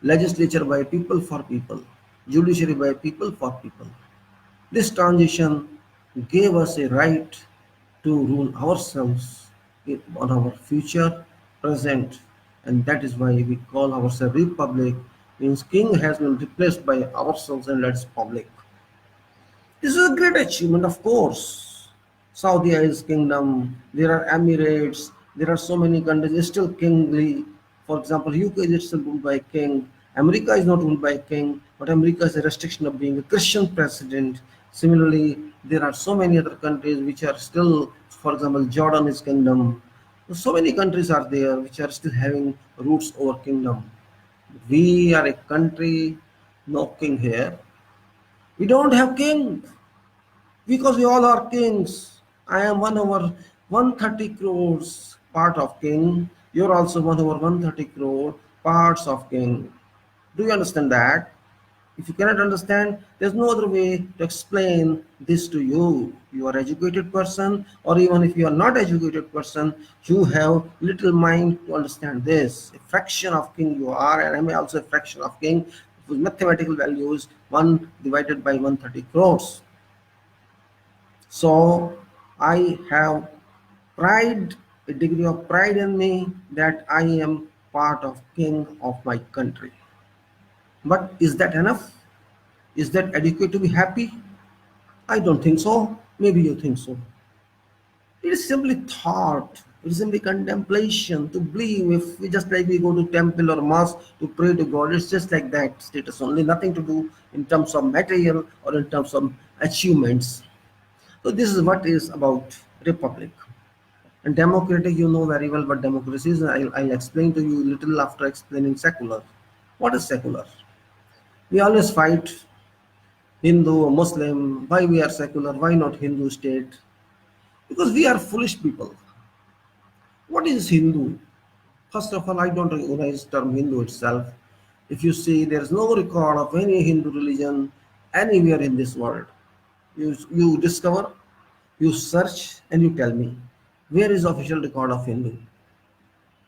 legislature by people for people, judiciary by people for people. This transition gave us a right to rule ourselves on our future, present, and that is why we call ourselves republic. Means king has been replaced by ourselves and that's public. This is a great achievement, of course. Saudi is kingdom, there are emirates, there are so many countries still kingly. For example, UK is still ruled by king. America is not ruled by king, but America has a restriction of being a Christian president. Similarly, there are so many other countries which are still, for example, Jordan is kingdom. So many countries are there which are still having roots over kingdom. We are a country, no king here. We don't have king because we all are kings. I am 1 over 130 crores part of king. You're also 1 over 130 crore parts of king. Do you understand that? If you cannot understand, there's no other way to explain this to you. You are educated person, or even if you are not educated person, you have little mind to understand this. A fraction of king you are, and I am also a fraction of king with mathematical values 1 divided by 130 crores. So I have pride, a degree of pride in me that I am part of king of my country. But is that enough? Is that adequate to be happy? I don't think so. Maybe you think so. It is simply thought. It is simply contemplation to believe. If we just like we go to temple or mosque to pray to God, it's just like that status only, nothing to do in terms of material or in terms of achievements. So this is what is about republic. And democratic, you know very well what democracy is. I'll explain to you little after explaining secular. What is secular? We always fight Hindu or Muslim, why we are secular, why not Hindu state? Because we are foolish people. What is Hindu? First of all, I don't recognize the term Hindu itself. If you see, there is no record of any Hindu religion anywhere in this world. You discover, you search, and you tell me, where is official record of Hindu?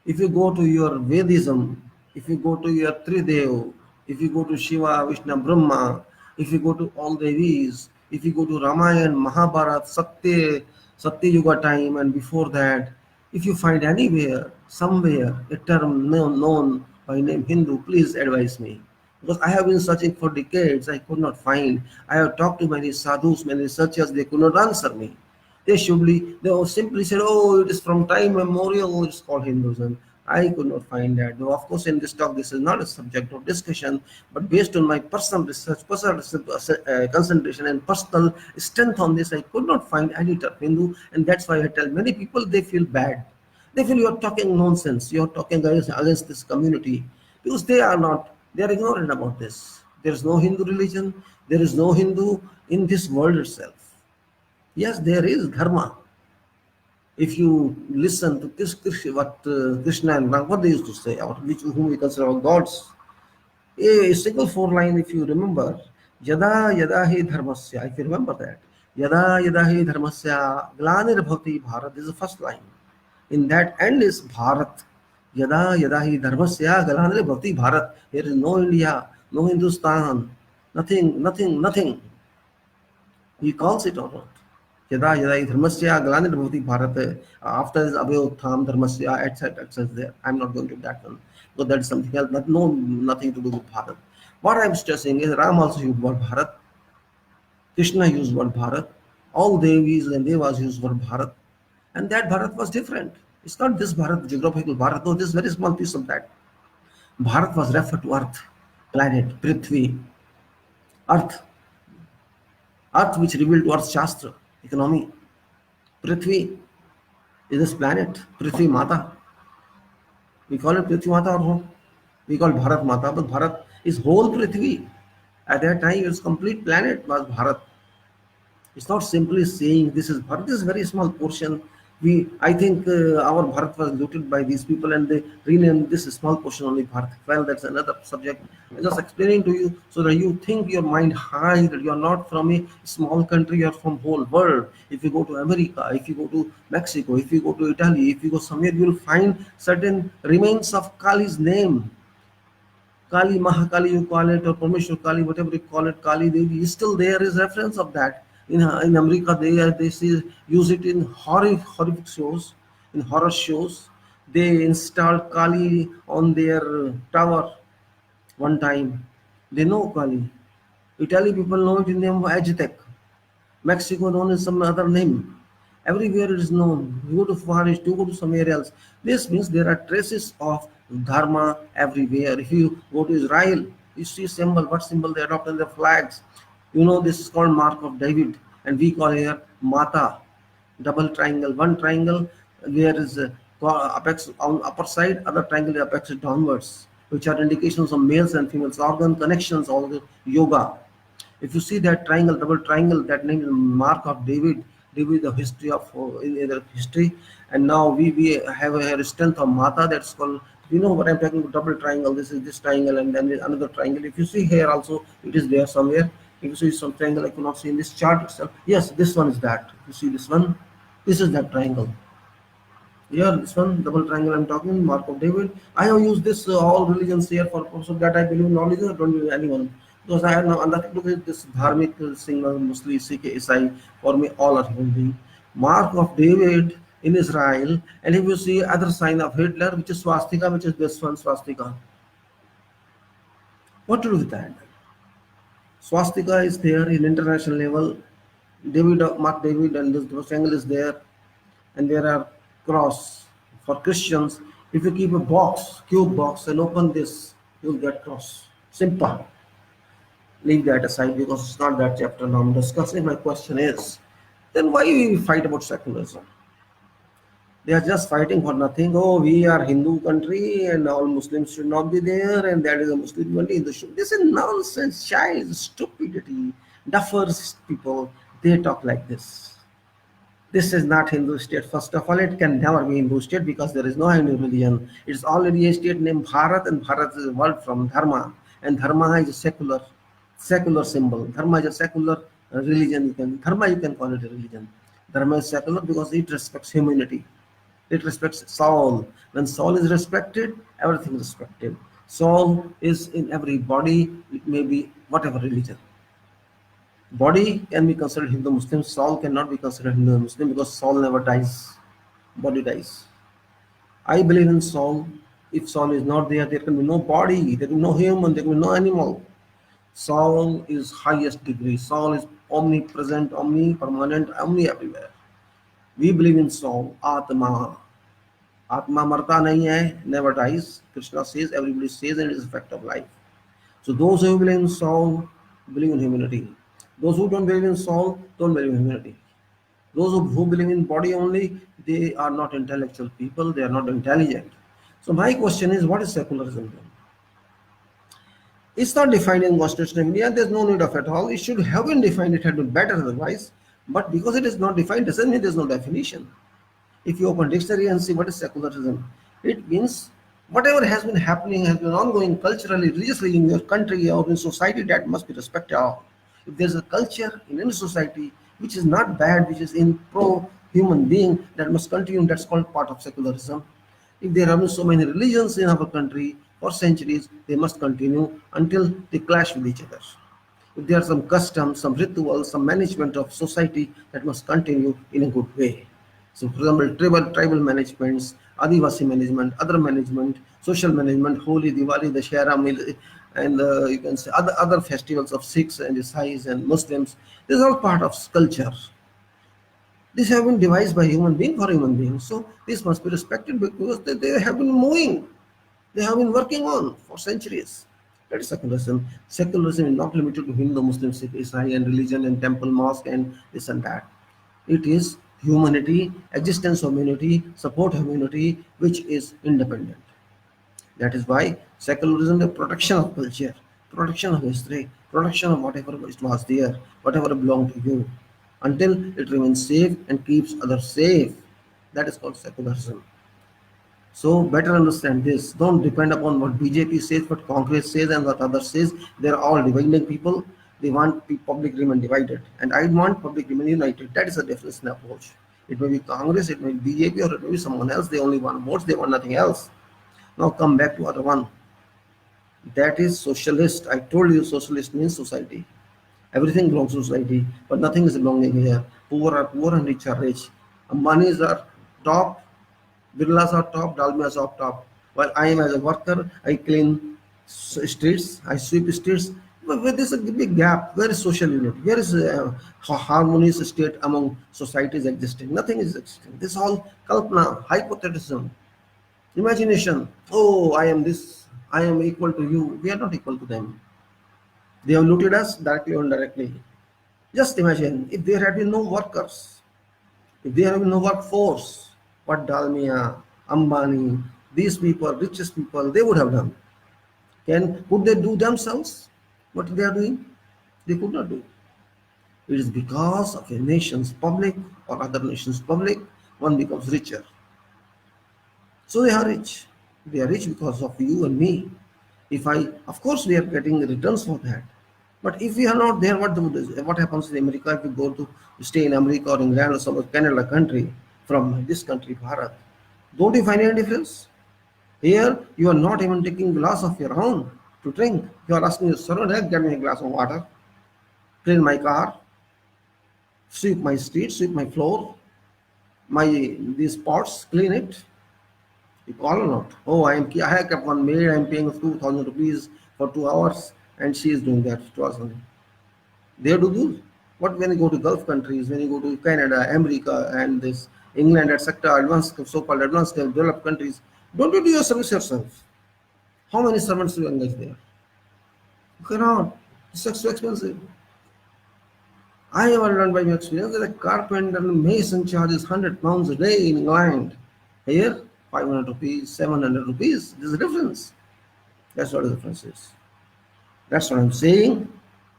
If you go to your Vedism, if you go to your Tridev, if you go to Shiva, Vishnu, Brahma, if you go to all Devis, if you go to Ramayana, Mahabharata, Satya Yuga time, and before that, if you find anywhere, somewhere, a term known by name Hindu, please advise me. Because I have been searching for decades, I could not find. I have talked to many sadhus, many researchers, they could not answer me. They simply said, oh, it is from time memorial, it's called Hinduism. I could not find that. Though, of course, in this talk, this is not a subject of discussion, but based on my personal research, concentration, and personal strength on this, I could not find any term Hindu, and that's why I tell many people they feel bad. They feel you're talking nonsense, you're talking against this community, because they are ignorant about this. There is no Hindu religion, there is no Hindu in this world itself. Yes, there is dharma. If you listen to this what Krishna and Ram, what they used to say, or whom we consider our gods, a single 4 line, if you remember, yada yada hi dharmasya, if you remember that, yada yada hi dharmasya glanir bhavati bharat, this is the first line. In that end is Bharat. Yada yada hi dharmasya glanir bhavati bharat. There is no India, no Hindustan, nothing. He calls it or not. Yada yada dharmasya glanir bhavati bharat. After this abhyutham dharmasya, etc. There. I'm not going to that one. So that is something else. Nothing to do with Bharat. What I'm stressing is Ram also used word Bharat. Krishna used word Bharat. All Devis and Devas used word Bharat. And that Bharat was different. It's not this Bharat, geographical Bharat. No, this very small piece of that. Bharat was referred to Earth, planet, Prithvi, Earth. Earth which revealed to Earth Shastra, economy. Prithvi is this planet, Prithvi Mata. We call it Prithvi Mata or no? We call Bharat Mata, but Bharat is whole Prithvi. At that time, its complete planet was Bharat. It's not simply saying this is Bharat. This is a very small portion I think our Bharat was looted by these people, and they renamed this small portion only Bharat. Well, that's another subject. I'm just explaining to you so that you think your mind high, that you're not from a small country, you're from whole world. If you go to America, if you go to Mexico, if you go to Italy, if you go somewhere, you will find certain remains of Kali's name. Kali, Mahakali, you call it, or Parmeshwar Kali, whatever you call it, Kali Devi, is still there is reference of that. In America, they see, use it in horrific shows, in horror shows. They installed Kali on their tower one time. They know Kali. Italy people know it in the name of Aztec. Mexico known as some other name. Everywhere it is known. You go to Far East, you go to somewhere else. This means there are traces of dharma everywhere. If you go to Israel, you see symbol. What symbol they adopt in their flags? You know this is called Mark of David, and we call here Mata. Double triangle. One triangle where is apex on upper side, other triangle apex downwards, which are indications of males and females organ connections, all the yoga. If you see that triangle, double triangle, that name is Mark of David. David, the history of in the history, and now we have a strength of Mata that's called. You know what I'm talking about? Double triangle. This is this triangle, and then another triangle. If you see here also, it is there somewhere. If you see some triangle, I cannot see in this chart itself. Yes, this one is that. You see this one. This is that triangle. Yeah, this one, double triangle I'm talking, Mark of David. I have used this all religions here for purpose of that I believe in knowledge, I don't believe in anyone. Because I have nothing to do with this dharmic singer, Muslim, Sikh, Isai. For me, all are human beings. Mark of David in Israel, and if you see other sign of Hitler, which is swastika, which is this one swastika. What to do with that? Swastika is there in international level. David, Mark David, and this triangle is there, and there are cross for Christians. If you keep a box, cube box, and open this, you'll get cross. Simple. Leave that aside because it's not that chapter now I'm discussing. My question is, then why we fight about secularism? They are just fighting for nothing. Oh, we are Hindu country and all Muslims should not be there, and that is a Muslim country. This is nonsense, child, stupidity. Duffers people, they talk like this. This is not Hindu state. First of all, it can never be Hindu state because there is no Hindu religion. It's already a state named Bharat, and Bharat is a word from Dharma, and Dharma is a secular symbol. Dharma is a secular religion. Dharma you can call it a religion. Dharma is secular because it respects humanity. It respects soul. When soul is respected, everything is respected. Soul is in every body. It may be whatever religion. Body can be considered Hindu Muslim, soul cannot be considered Hindu Muslim because soul never dies, body dies. I believe in soul. If soul is not there, there can be no body, there can be no human, there can be no animal. Soul is highest degree. Soul is omnipresent, omnipermanent, omni everywhere. We believe in soul, Atma. Atma marta nahi hai, never dies. Krishna says, everybody says, and it is a fact of life. So those who believe in soul believe in humanity. Those who don't believe in soul don't believe in humanity. Those who believe in body only, they are not intellectual people, they are not intelligent. So my question is, what is secularism then? It's not defined in Constitution of India, there's no need of at all. It should have been defined, it had been better otherwise. But because it is not defined, doesn't mean there's no definition. If you open dictionary and see what is secularism, it means whatever has been happening, has been ongoing culturally, religiously in your country or in society, that must be respected. If there's a culture in any society which is not bad, which is in pro human being, that must continue, that's called part of secularism. If there have been so many religions in our country for centuries, they must continue until they clash with each other. If there are some customs, some rituals, some management of society, that must continue in a good way. So, for example, tribal managements, Adivasi management, other management, social management, Holi, Diwali, Dashera, and you can say other festivals of Sikhs and Isais and Muslims. This is all part of culture. These have been devised by human being for human beings. So this must be respected because they have been moving. They have been working on for centuries. That is secularism. Secularism is not limited to Hindu, Muslim, Sikh, Isai, and religion and temple, mosque, and this and that. It is humanity, existence of humanity, support humanity, which is independent. That is why secularism is protection of culture, protection of history, protection of whatever was there, whatever belonged to you, until it remains safe and keeps others safe. That is called secularism. So better understand this. Don't depend upon what BJP says, what Congress says, and what others says. They're all dividing people. They want public remain divided, and I want public remain united. That is a different approach. It may be Congress, it may be BJP, or it may be someone else. They only want votes. They want nothing else. Now come back to other one. That is socialist. I told you, socialist means society. Everything belongs to society, but nothing is belonging here. Poor are poor and rich are rich. Ambanis are top, Birlas are top, Dalmias are top. While I am as a worker, I clean streets, I sweep streets. But where there's a big gap. Where is social unity? Where is harmonious state among societies existing? Nothing is existing. This is all kalpana, hypothetism, imagination. Oh, I am this. I am equal to you. We are not equal to them. They have looted us directly or indirectly. Just imagine if there had been no workers, if there had been no workforce, what Dalmia, Ambani, these people, richest people, they would have done. Could they do themselves what they are doing? They could not do. It is because of a nation's public or other nation's public, one becomes richer. So they are rich. They are rich because of you and me. Of course, we are getting returns for that. But if we are not there, what happens in America if we go to stay in America or England or some Canada country from this country, Bharat? Don't you find any difference? Here, you are not even taking a glass of your own to drink. You are asking your servant, hey, get me a glass of water, clean my car, sweep my street, sweep my floor, these pots, clean it. You call or not? Oh, I have kept one maid, I am paying 2,000 rupees for 2 hours, and she is doing that to us only. They do. What when you go to Gulf countries, when you go to Canada, America, and this England, etc., advanced, so-called advanced developed countries, don't you do your service yourself? How many servants do you engage there? You cannot. It's so expensive. I have learned by my experience that a carpenter and mason charges 100 pounds a day in England. Here, 500 rupees, 700 rupees. There's a difference. That's what the difference is. That's what I'm saying.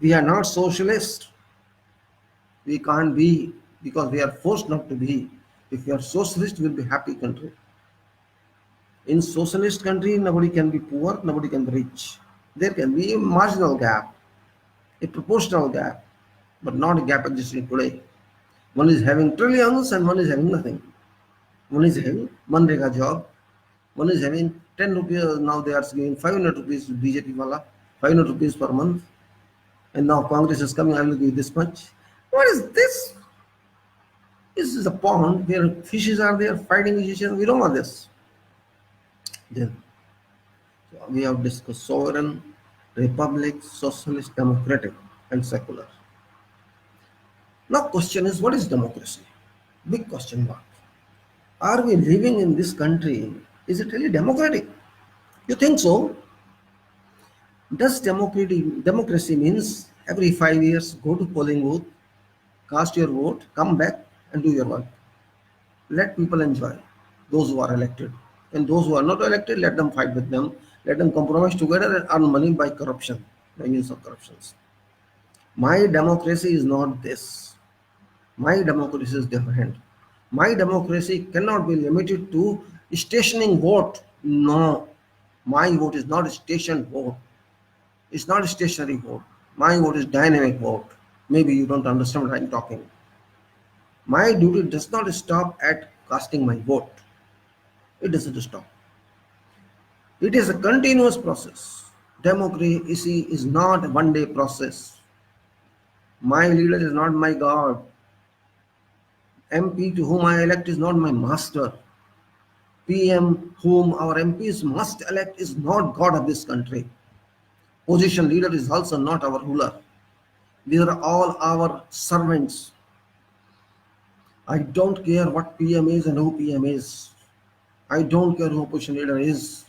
We are not socialist. We can't be because we are forced not to be. If we are socialist, we'll be happy country. In socialist country, nobody can be poor, nobody can be rich. There can be a marginal gap, a proportional gap, but not a gap existing today. One is having trillions and one is having nothing. One is having Manrega job, one is having 10 rupees, now they are giving 500 rupees to BJP wala, 500 rupees per month. And now Congress is coming, I will give this much. What is this? This is a pond where fishes are there fighting each other. We don't want this. Then so we have discussed sovereign, republic, socialist, democratic, and secular. Now question is, what is democracy? Big question mark. Are we living in this country? Is it really democratic? You think so? Does democracy means every 5 years go to polling booth, cast your vote, come back and do your work? Let people enjoy, those who are elected. And those who are not elected, let them fight with them. Let them compromise together and earn money by corruption, by means of corruptions. My democracy is not this. My democracy is different. My democracy cannot be limited to stationing vote. No, my vote is not a stationed vote. It's not a stationary vote. My vote is dynamic vote. Maybe you don't understand what I'm talking. My duty does not stop at casting my vote. It doesn't stop. It is a continuous process. Democracy is not a one-day process. My leader is not my God. MP to whom I elect is not my master. PM whom our MPs must elect is not God of this country. Opposition leader is also not our ruler. These are all our servants. I don't care what PM is and who PM is. I don't care who opposition leader is.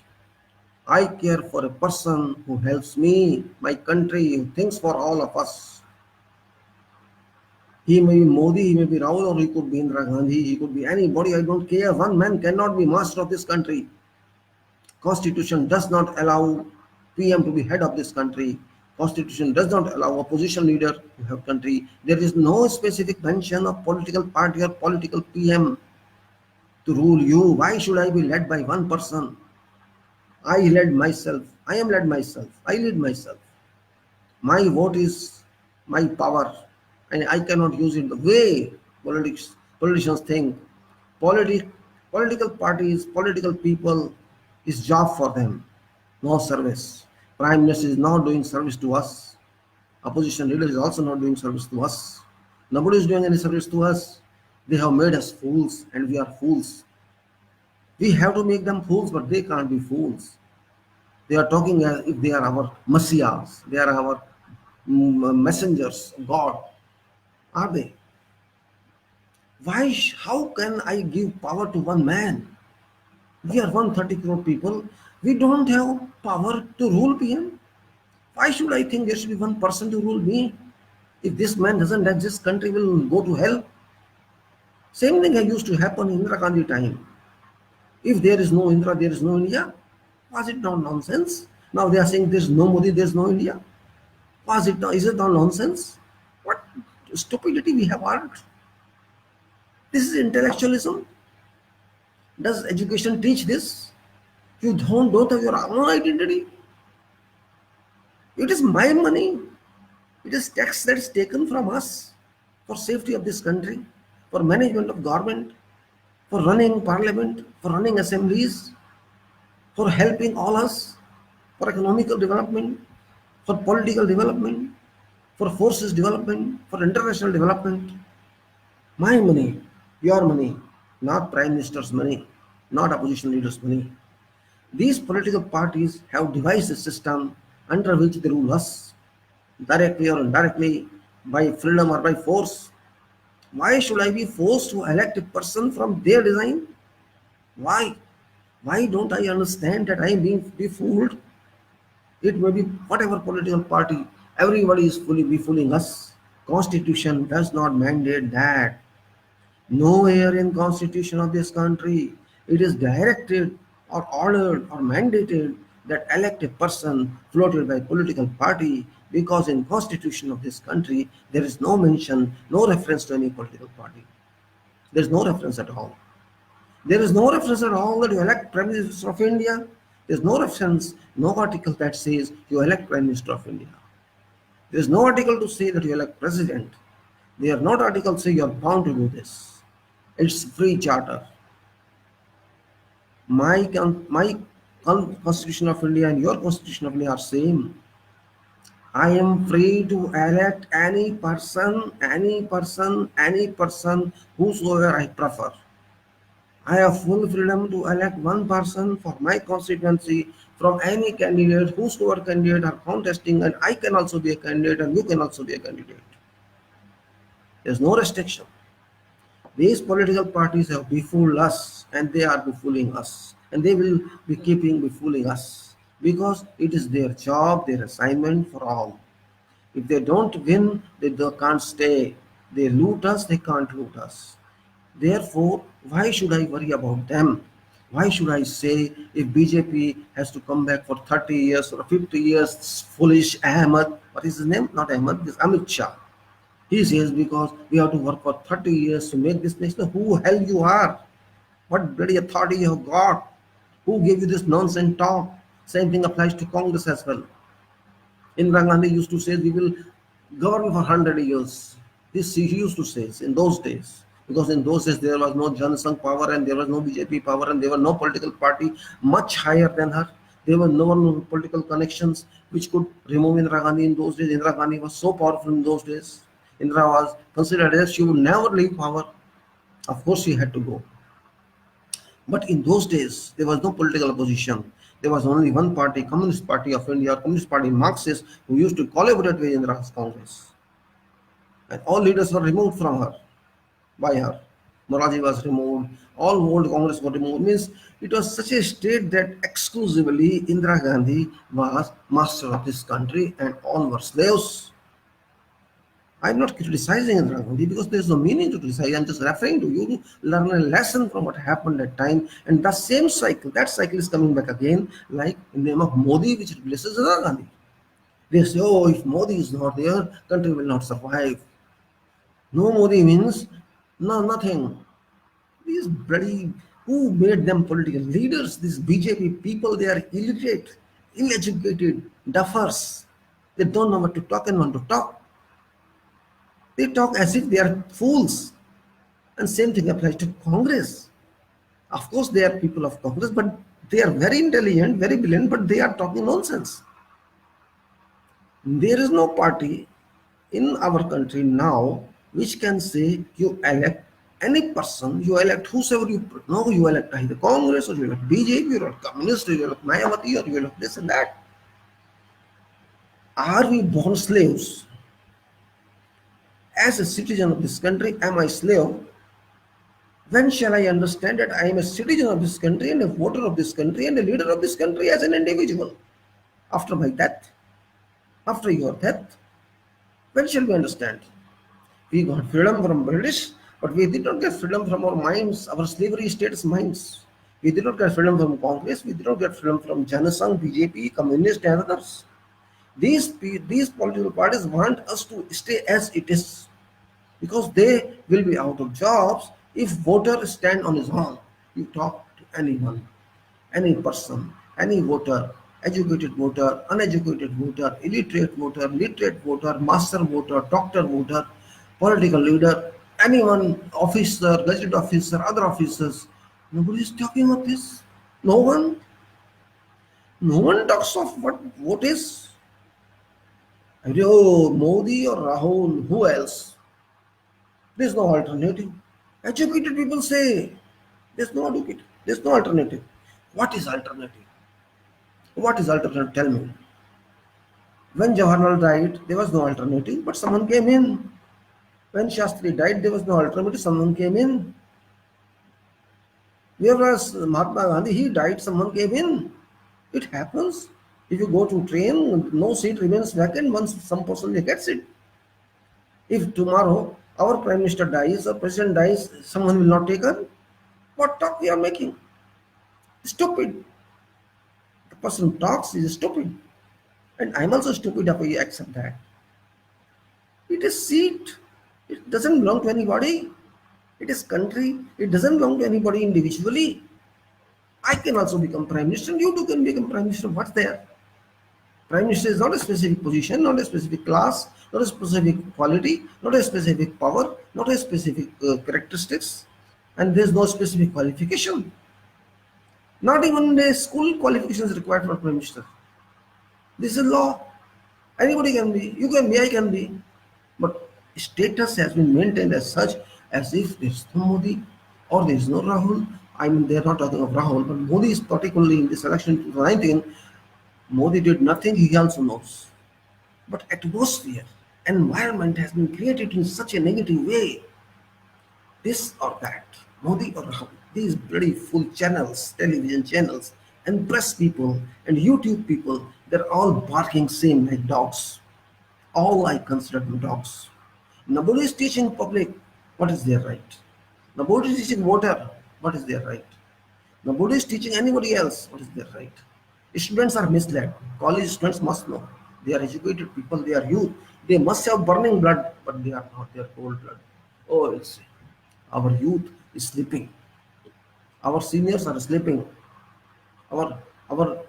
I care for a person who helps me, my country, who thinks for all of us. He may be Modi, he may be Rahul, or he could be Indira Gandhi, he could be anybody, I don't care. One man cannot be master of this country. Constitution does not allow PM to be head of this country. Constitution does not allow opposition leader to have country. There is no specific mention of political party or political PM. to rule you. Why should I be led by one person? I led myself. I am led myself. I lead myself. My vote is my power, and I cannot use it the way politicians think. Politi- Political parties, political people is job for them, no service. Prime Minister is not doing service to us. Opposition leader is also not doing service to us. Nobody is doing any service to us. They have made us fools, and we are fools. We have to make them fools, but they can't be fools. They are talking as if they are our messiahs. They are our messengers of God. Are they? Why? How can I give power to one man? We are 130 crore people. We don't have power to rule PM. Why should I think there should be one person to rule me? If this man doesn't exist, country will go to hell. Same thing used to happen in Indira Gandhi time. If there is no Indira, there is no India. Was it not nonsense? Now they are saying there is no Modi, there is no India. Was it not? Is it not nonsense? What stupidity we have heard. This is intellectualism. Does education teach this? You don't have your own identity. It is my money. It is tax that is taken from us for safety of this country, for management of government, for running parliament, for running assemblies, for helping all us, for economical development, for political development, for forces development, for international development. My money, your money, not prime minister's money, not opposition leaders' money. These political parties have devised a system under which they rule us, directly or indirectly, by freedom or by force. Why should I be forced to elect a person from their design? Why? Why don't I understand that I am being befooled? It may be whatever political party, everybody is fully befooling us. Constitution does not mandate that. Nowhere in constitution of this country it is directed or ordered or mandated that elect a person floated by political party, because in constitution of this country there is no mention, no reference to any political party. There is no reference at all. There is no reference at all that you elect Prime Minister of India. There is no reference, no article that says you elect Prime Minister of India. There is no article to say that you elect President. There are not articles say you are bound to do this. It's free charter. My Constitution of India and your Constitution of India are same. I am free to elect any person, whosoever I prefer. I have full freedom to elect one person for my constituency from any candidate, whosoever candidate are contesting, and I can also be a candidate and you can also be a candidate. There is no restriction. These political parties have befooled us, and they are befooling us, and they will be keeping befooling us, because it is their job, their assignment for all. If they don't win, they can't stay. They loot us, they can't loot us. Therefore, why should I worry about them? Why should I say if BJP has to come back for 30 years or 50 years, this foolish Ahmed, what is his name? Not Ahmed, this Amit Shah. He says because we have to work for 30 years to make this nation. Who hell you are? What bloody authority you have got? Who gave you this nonsense talk? Same thing applies to Congress as well. Indira Gandhi used to say we will govern for 100 years. This he used to say in those days. Because in those days there was no Janasangh power and there was no BJP power and there was no political party much higher than her. There were no political connections which could remove Indira Gandhi in those days. Indira Gandhi was so powerful in those days. Indira was considered as she would never leave power. Of course she had to go. But in those days, there was no political opposition. There was only one party, Communist Party of India, Communist Party Marxists, who used to collaborate with Indira's Congress. And all leaders were removed from her, by her. Moraji was removed, all old Congress were removed. Means it was such a state that exclusively Indira Gandhi was master of this country and all were slaves. I'm not criticizing Indira Gandhi because there's no meaning to criticize. I'm just referring to you to learn a lesson from what happened at time. And the same cycle, that cycle is coming back again, like in the name of Modi, which replaces Indira Gandhi. They say, oh, if Modi is not there, country will not survive. No Modi means no nothing. These bloody Who made them political leaders? These BJP people, they are illiterate, illeducated, duffers. They don't know what to talk and when to talk. They talk as if they are fools. And same thing applies to Congress. Of course, they are people of Congress, but they are very intelligent, very brilliant, but they are talking nonsense. There is no party in our country now which can say you elect any person, you elect whosoever you know, you elect either Congress or you elect BJP, you elect Communist, or you elect Mayawati, or you elect this and that. Are we born slaves? As a citizen of this country, am I slave? When shall I understand that I am a citizen of this country and a voter of this country and a leader of this country as an individual? After my death? After your death? When shall we understand? We got freedom from British, but we did not get freedom from our minds, our slavery status minds. We did not get freedom from Congress, we did not get freedom from Janasangh, BJP, Communist and others. These political parties want us to stay as it is because they will be out of jobs if voter stand on his own. You talk to anyone, any person, any voter, educated voter, uneducated voter, illiterate voter, literate voter, master voter, doctor voter, political leader, anyone, officer, gazetted officer, other officers, nobody is talking of this. No one. No one talks of what vote is. Oh, Modi or Rahul, who else? There's no alternative. Educated people say there's no alternative. What is alternative? What is alternative? Tell me. When Jawaharlal died, there was no alternative, but someone came in. When Shastri died, there was no alternative, someone came in. Whereas Mahatma Gandhi, he died, someone came in. It happens. If you go to train, no seat remains vacant once some person gets it. If tomorrow our Prime Minister dies or President dies, someone will not take her. What talk we are making? Stupid. The person who talks is stupid. And I'm also stupid if I accept that. It is seat. It doesn't belong to anybody. It is country. It doesn't belong to anybody individually. I can also become Prime Minister and you too can become Prime Minister. What's there? Prime Minister is not a specific position, not a specific class, not a specific quality, not a specific power, not a specific characteristics, and there is no specific qualification. Not even a school qualification is required for Prime Minister. This is law. Anybody can be. You can be, I can be. But status has been maintained as such as if there is no Modi or there is no Rahul. I mean, they are not talking of Rahul, but Modi is particularly in this election 2019. Modi did nothing, he also knows. But atmosphere, environment has been created in such a negative way. This or that, Modi or Rahul, these bloody full channels, television channels, and press people and YouTube people, they're all barking same like dogs. All I consider them dogs. Nobody is teaching public what is their right. Nobody is teaching voter what is their right. Nobody is teaching anybody else what is their right. Students are misled. College students must know. They are educated people, they are youth. They must have burning blood, but they are not, they are cold blood. Oh, it's our youth is sleeping. Our seniors are sleeping. Our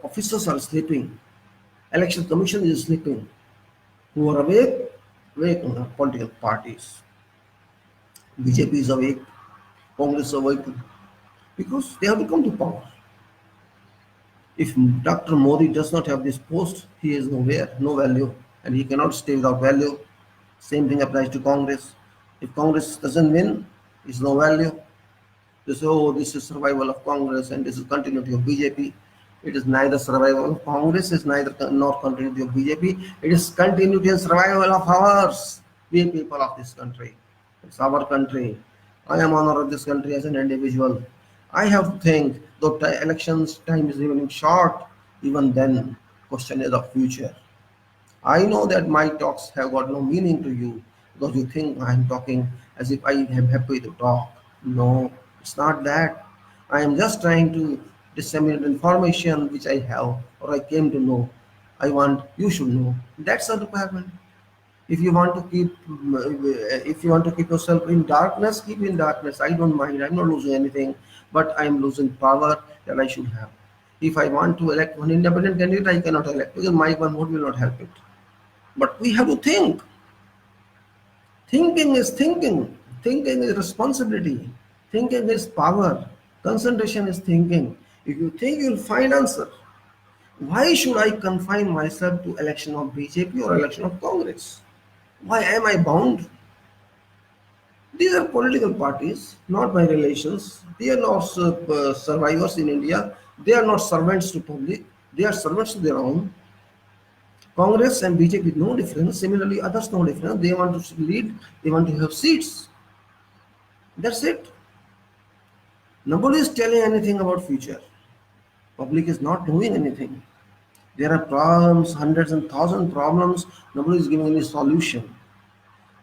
officers are sleeping. Election Commission is sleeping. Who are awake? Awake on the political parties. BJP is awake. Congress is awake. Because they have to come to power. If Dr. Modi does not have this post, he is nowhere, no value, and he cannot stay without value. Same thing applies to Congress. If Congress doesn't win, it's no value. They say, oh, this is survival of Congress and this is continuity of BJP. It is neither survival of Congress, it's neither nor continuity of BJP. It is continuity and survival of ours, we people of this country. It's our country. I am honor of this country as an individual. I have to think, though elections time is even short, even then, question is of future. I know that my talks have got no meaning to you because you think I am talking as if I am happy to talk. No, it's not that. I am just trying to disseminate information which I have or I came to know. I want you should know. That's the requirement. If you want to keep, if you want to keep yourself in darkness, keep in darkness. I don't mind. I'm not losing anything, but I'm losing power that I should have. If I want to elect one independent candidate, I cannot elect because my one vote will not help it. But we have to think. Thinking is thinking. Thinking is responsibility. Thinking is power. Concentration is thinking. If you think, you'll find answer. Why should I confine myself to election of BJP or election of Congress? Why am I bound? These are political parties, not my relations. They are not survivors in India. They are not servants to public. They are servants to their own. Congress and BJP no difference. Similarly, others no difference. They want to lead. They want to have seats. That's it. Nobody is telling anything about future. Public is not doing anything. There are problems, hundreds and thousands problems. Nobody is giving any solution.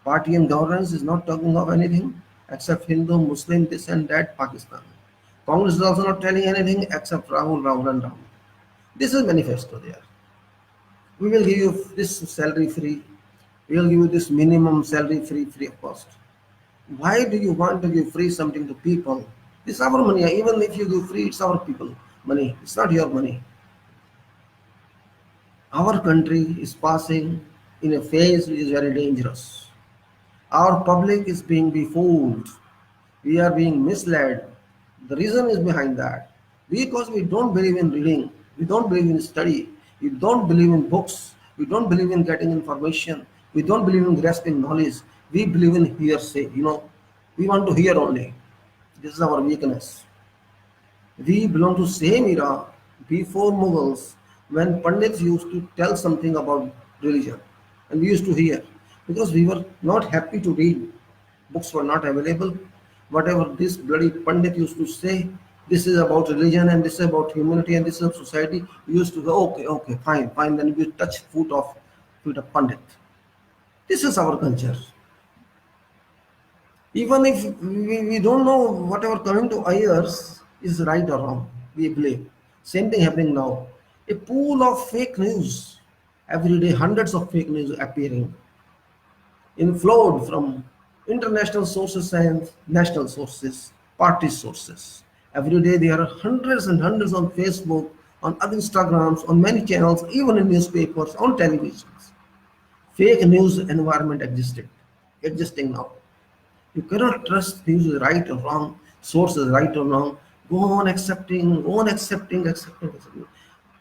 Party and governance is not talking of anything except Hindu, Muslim, this and that, Pakistan. Congress is also not telling anything except Rahul, Rahul and Rahul. This is manifesto there. We will give you this salary free. We will give you this minimum salary free of cost. Why do you want to give free something to people? It's our money. Even if you give free, it's our people money. It's not your money. Our country is passing in a phase which is very dangerous. Our public is being befooled. We are being misled. The reason is behind that. Because we don't believe in reading. We don't believe in study. We don't believe in books. We don't believe in getting information. We don't believe in grasping knowledge. We believe in hearsay. We want to hear only. This is our weakness. We belong to same era before Mughals when Pandits used to tell something about religion and we used to hear because we were not happy to read. Books were not available. Whatever this bloody Pandit used to say, this is about religion and this is about humanity and this is society, we used to go, okay, fine. Then we touch foot of Pandit. This is our culture. Even if we don't know whatever coming to our ears is right or wrong, we believe. Same thing happening now. A pool of fake news. Every day, hundreds of fake news appearing, inflowed from international sources and national sources, party sources. Every day, there are hundreds and hundreds on Facebook, on other Instagrams, on many channels, even in newspapers, on televisions. Fake news environment existing now. You cannot trust news is right or wrong, source is right or wrong. Go on accepting.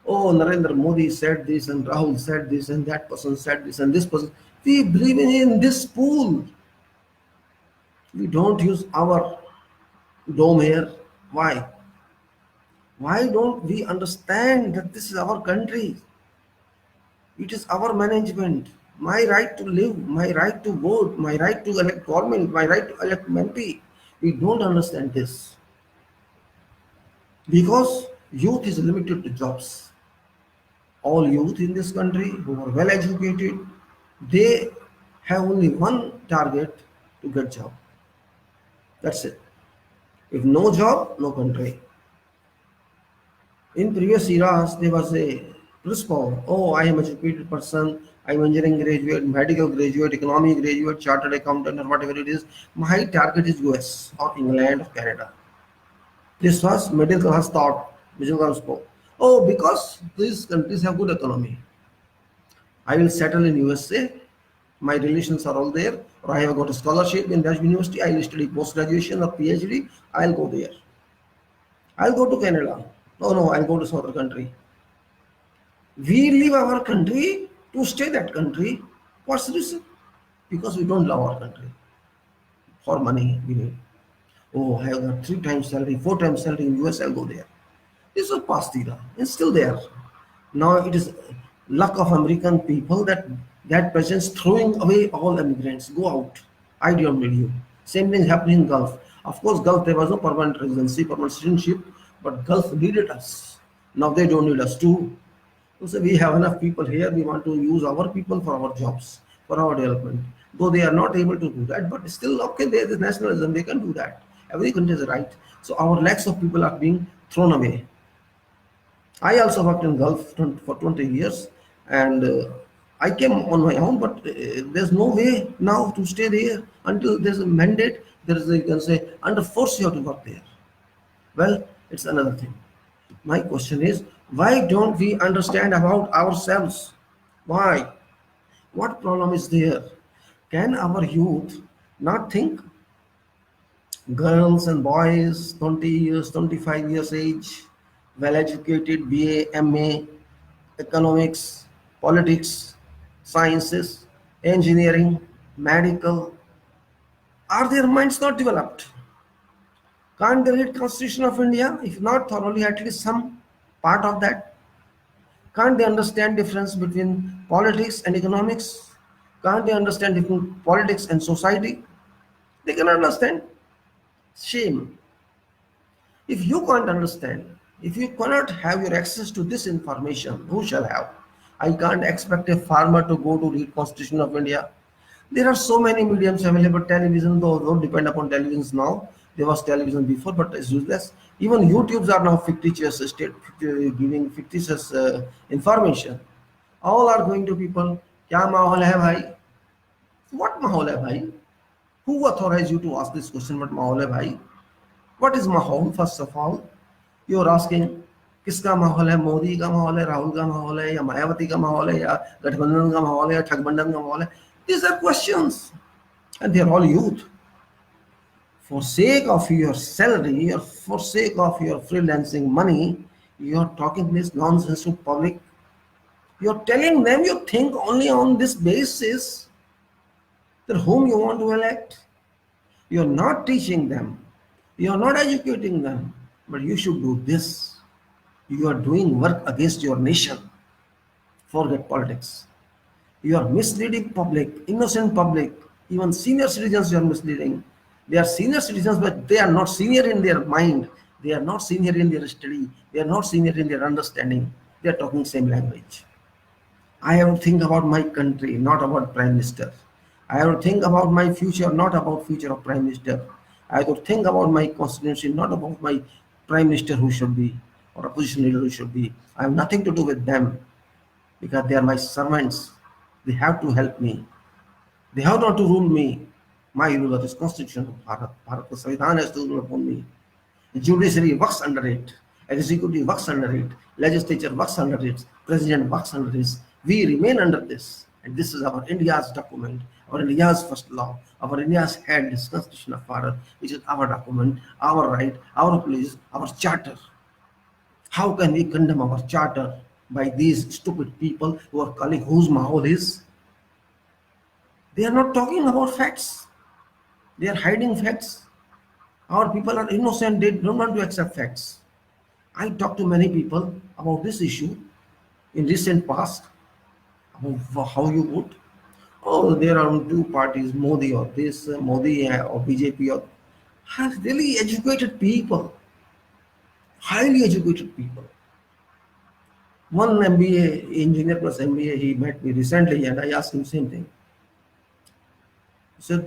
Oh, Narendra Modi said this, and Rahul said this, and that person said this, and this person. We believe in this pool. We don't use our dome here. Why? Why don't we understand that this is our country? It is our management. My right to live, my right to vote, my right to elect government, my right to elect MP. We don't understand this because youth is limited to jobs. All youth in this country who are well educated, they have only one target to get job. That's it. If no job, no country. In previous eras, there was a principle. Oh, I am an educated person. I am engineering graduate, medical graduate, economy graduate, chartered accountant, or whatever it is. My target is US or England or Canada. This was middle class thought, middle class spoke. Oh, because these countries have good economy. I will settle in USA. My relations are all there. Or I have got a scholarship in that university. I will study post-graduation or PhD. I'll go there. I'll go to Canada. No, I'll go to some other country. We leave our country to stay that country. What's the reason? Because we don't love our country. For money, we need. Oh, I have got 3 times salary, 4 times salary in US, I'll go there. This was past era. It's still there. Now it is luck of American people that president's throwing away all immigrants. Go out. I don't need you. Same thing happening in Gulf. Of course, Gulf there was no permanent residency, permanent citizenship, but Gulf needed us. Now they don't need us too. So we have enough people here. We want to use our people for our jobs, for our development. Though they are not able to do that, but still okay. There is nationalism. They can do that. Every country is right. So our lakhs of people are being thrown away. I also worked in Gulf for 20 years, and I came on my own, but there's no way now to stay there until there's a mandate. There is a, you can say, under force you have to work there. Well, it's another thing. My question is, why don't we understand about ourselves? Why? What problem is there? Can our youth not think? Girls and boys, 20 years, 25 years age, well educated, BA, MA, economics, politics, sciences, engineering, medical, are their minds not developed? Can't they read Constitution of India? If not thoroughly, at least some part of that. Can't they understand difference between politics and economics? Can't they understand between politics and society? They cannot understand. Shame. If you can't understand, if you cannot have your access to this information, who shall have? I can't expect a farmer to go to read Constitution of India. There are so many mediums available. Television, though, don't depend upon televisions now. There was television before, but it's useless. Even YouTubes are now fictitious, giving fictitious information. All are going to people. क्या माहौल है भाई? What माहौल है भाई? Who authorized you to ask this question? What माहौल है भाई? What is माहौल? First of all, you are asking किसका माहौल है? मोदी का माहौल है, राहुल का माहौल है, या मायावती का माहौल है, या गठबंधन का माहौल है, या ठगबंधन का माहौल है? These are questions, and they are all youth. For sake of your salary or for sake of your freelancing money, you are talking this nonsense to public. You are telling them you think only on this basis that whom you want to elect. You are not teaching them. You are not educating them. But you should do this. You are doing work against your nation. Forget politics. You are misleading public, innocent public, even senior citizens you are misleading. They are senior citizens, but they are not senior in their mind. They are not senior in their study. They are not senior in their understanding. They are talking same language. I have to think about my country, not about Prime Minister. I have to think about my future, not about future of Prime Minister. I have to think about my constituency, not about my Prime Minister who should be, or opposition leader who should be. I have nothing to do with them because they are my servants. They have to help me. They have not to rule me. My rule of this Constitution of Bharat. Bharat ka Samvidhan has to rule upon me. The judiciary works under it. Executive works under it. Legislature works under it. President works under this. We remain under this. And this is our India's document, our India's first law, our India's head, this Constitution of Bharat, which is our document, our right, our place, our charter. How can we condemn our charter by these stupid people who are calling whose mahol is? They are not talking about facts. They are hiding facts. Our people are innocent. They don't want to accept facts. I talked to many people about this issue in recent past, about how you vote. Oh, there are two parties, Modi or this, Modi or BJP, or really educated people, highly educated people. One MBA, engineer plus MBA, he met me recently and I asked him same thing. He said,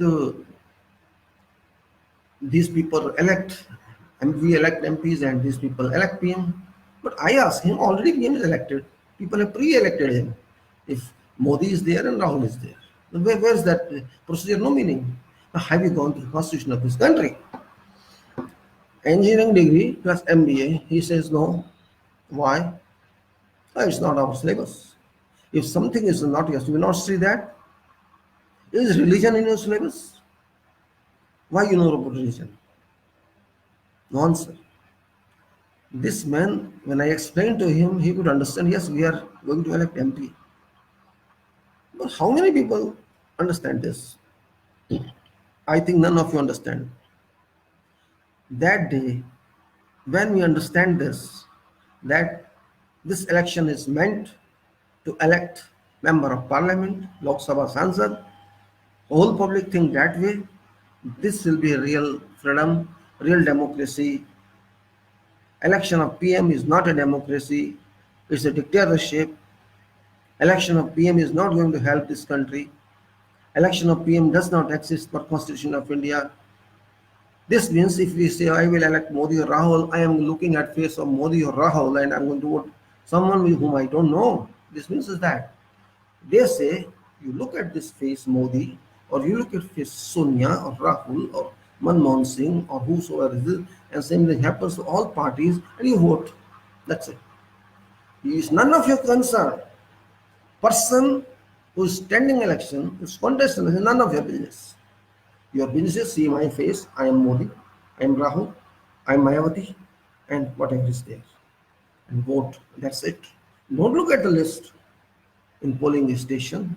these people elect, we elect MPs and these people elect PM. But I asked him, already PM is elected. People have pre-elected him. If Modi is there and Rahul is there, where's that procedure? No meaning. Now, have you gone through the constitution of this country? Engineering degree plus MBA, he says no. Why? It's not our syllabus. If something is not yours, you will not see that. Is religion in your syllabus? Why you know about religion? No answer. This man, when I explained to him, he could understand, yes, we are going to elect MP. But how many people understand this? I think none of you understand. That day, when we understand this, that this election is meant to elect member of parliament, Lok Sabha Sansad, whole public think that way, this will be a real freedom, real democracy. Election of PM is not a democracy, it's a dictatorship. Election of PM is not going to help this country. Election of PM does not exist for Constitution of India. This means if we say I will elect Modi or Rahul, I am looking at face of Modi or Rahul and I'm going to vote someone with whom I don't know. This means is that They say, you look at this face Modi, or you look at face Sonia or Rahul or Manmohan Singh or whosoever it is, and same thing happens to all parties, and you vote. That's it. It is none of your concern. Person who is standing election, who is contesting election, none of your business. Your business is see my face, I am Modi, I am Rahul, I am Mayawati, and whatever is there. And vote. That's it. Don't look at the list in polling station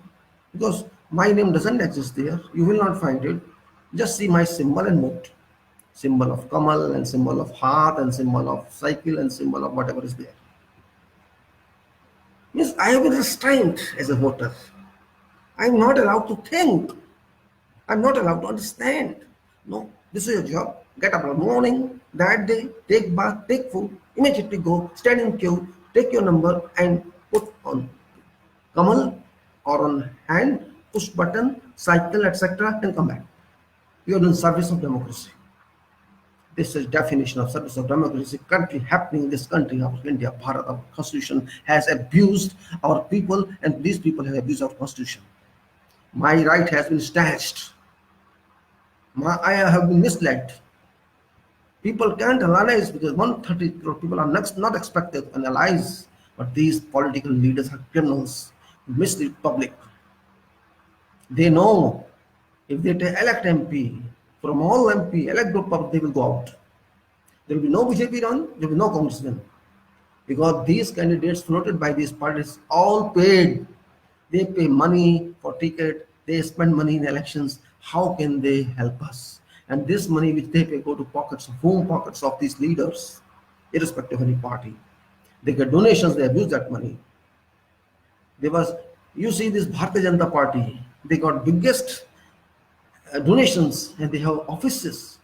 because my name doesn't exist there. You will not find it. Just see my symbol and vote. Symbol of Kamal and symbol of heart and symbol of cycle and symbol of whatever is there. Means I have been restrained as a voter. I am not allowed to think. I am not allowed to understand. No, this is your job. Get up in the morning, that day, take bath, take food, immediately go, stand in queue, take your number and put on Kamal or on hand, push button, cycle, etc. and come back. You are in service of democracy. This is definition of service of democracy currently happening in this country, our India, Bharat. Our constitution has abused our people and these people have abused our constitution. My right has been snatched. I have been misled. People can't analyze because 130 crore people are not expected to analyze, but these political leaders are criminals who mislead public. They know if they elect MP, from all MP, elect group of, they will go out. There will be no BJP run, there will be no Congress win. Because these candidates floated by these parties all paid. They pay money for ticket, they spend money in elections. How can they help us? And this money which they pay go to pockets of home pockets of these leaders, irrespective of any party. They get donations, they abuse that money. You see this Bharatiya Janata Party, they got biggest donations and they have offices.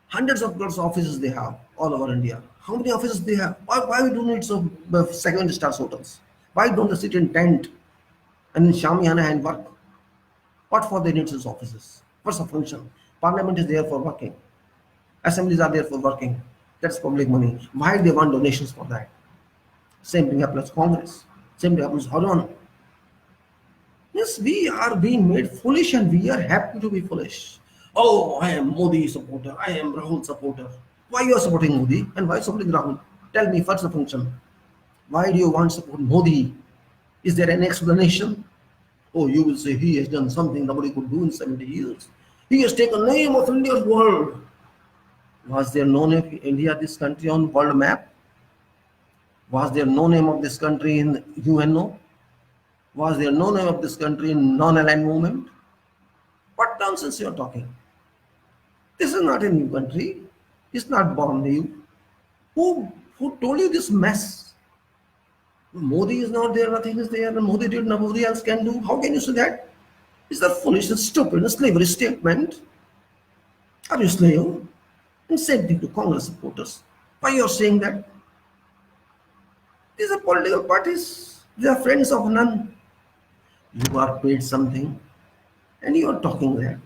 Hundreds of crores of offices they have all over India. How many offices they have? Why we do need so second-star hotels? Why don't they sit in tent and in Shamiana and work? What for they need these offices? What's the function? Parliament is there for working. Assemblies are there for working. That's public money. Why they want donations for that? Same thing happens to Congress. Same thing happens to Haryana. Yes, we are being made foolish and we are happy to be foolish. Oh, I am Modi supporter. I am Rahul supporter. Why you are supporting Modi and why supporting Rahul? Tell me first the function. Why do you want to support Modi? Is there any explanation? Oh, you will say he has done something nobody could do in 70 years. He has taken name of India's world. Was there no name of India, this country on world map? Was there no name of this country in UNO? Was there no name of this country in non-aligned movement? What nonsense you are talking? This is not a new country. It's not born new. Who told you this mess? Modi is not there, nothing is there, and Modi did, nobody else can do. How can you say that? It's a foolish and stupid and slavery statement. Are you slave? And same thing to Congress supporters. Why you are saying that? These are political parties. They are friends of none. You are paid something and you are talking that.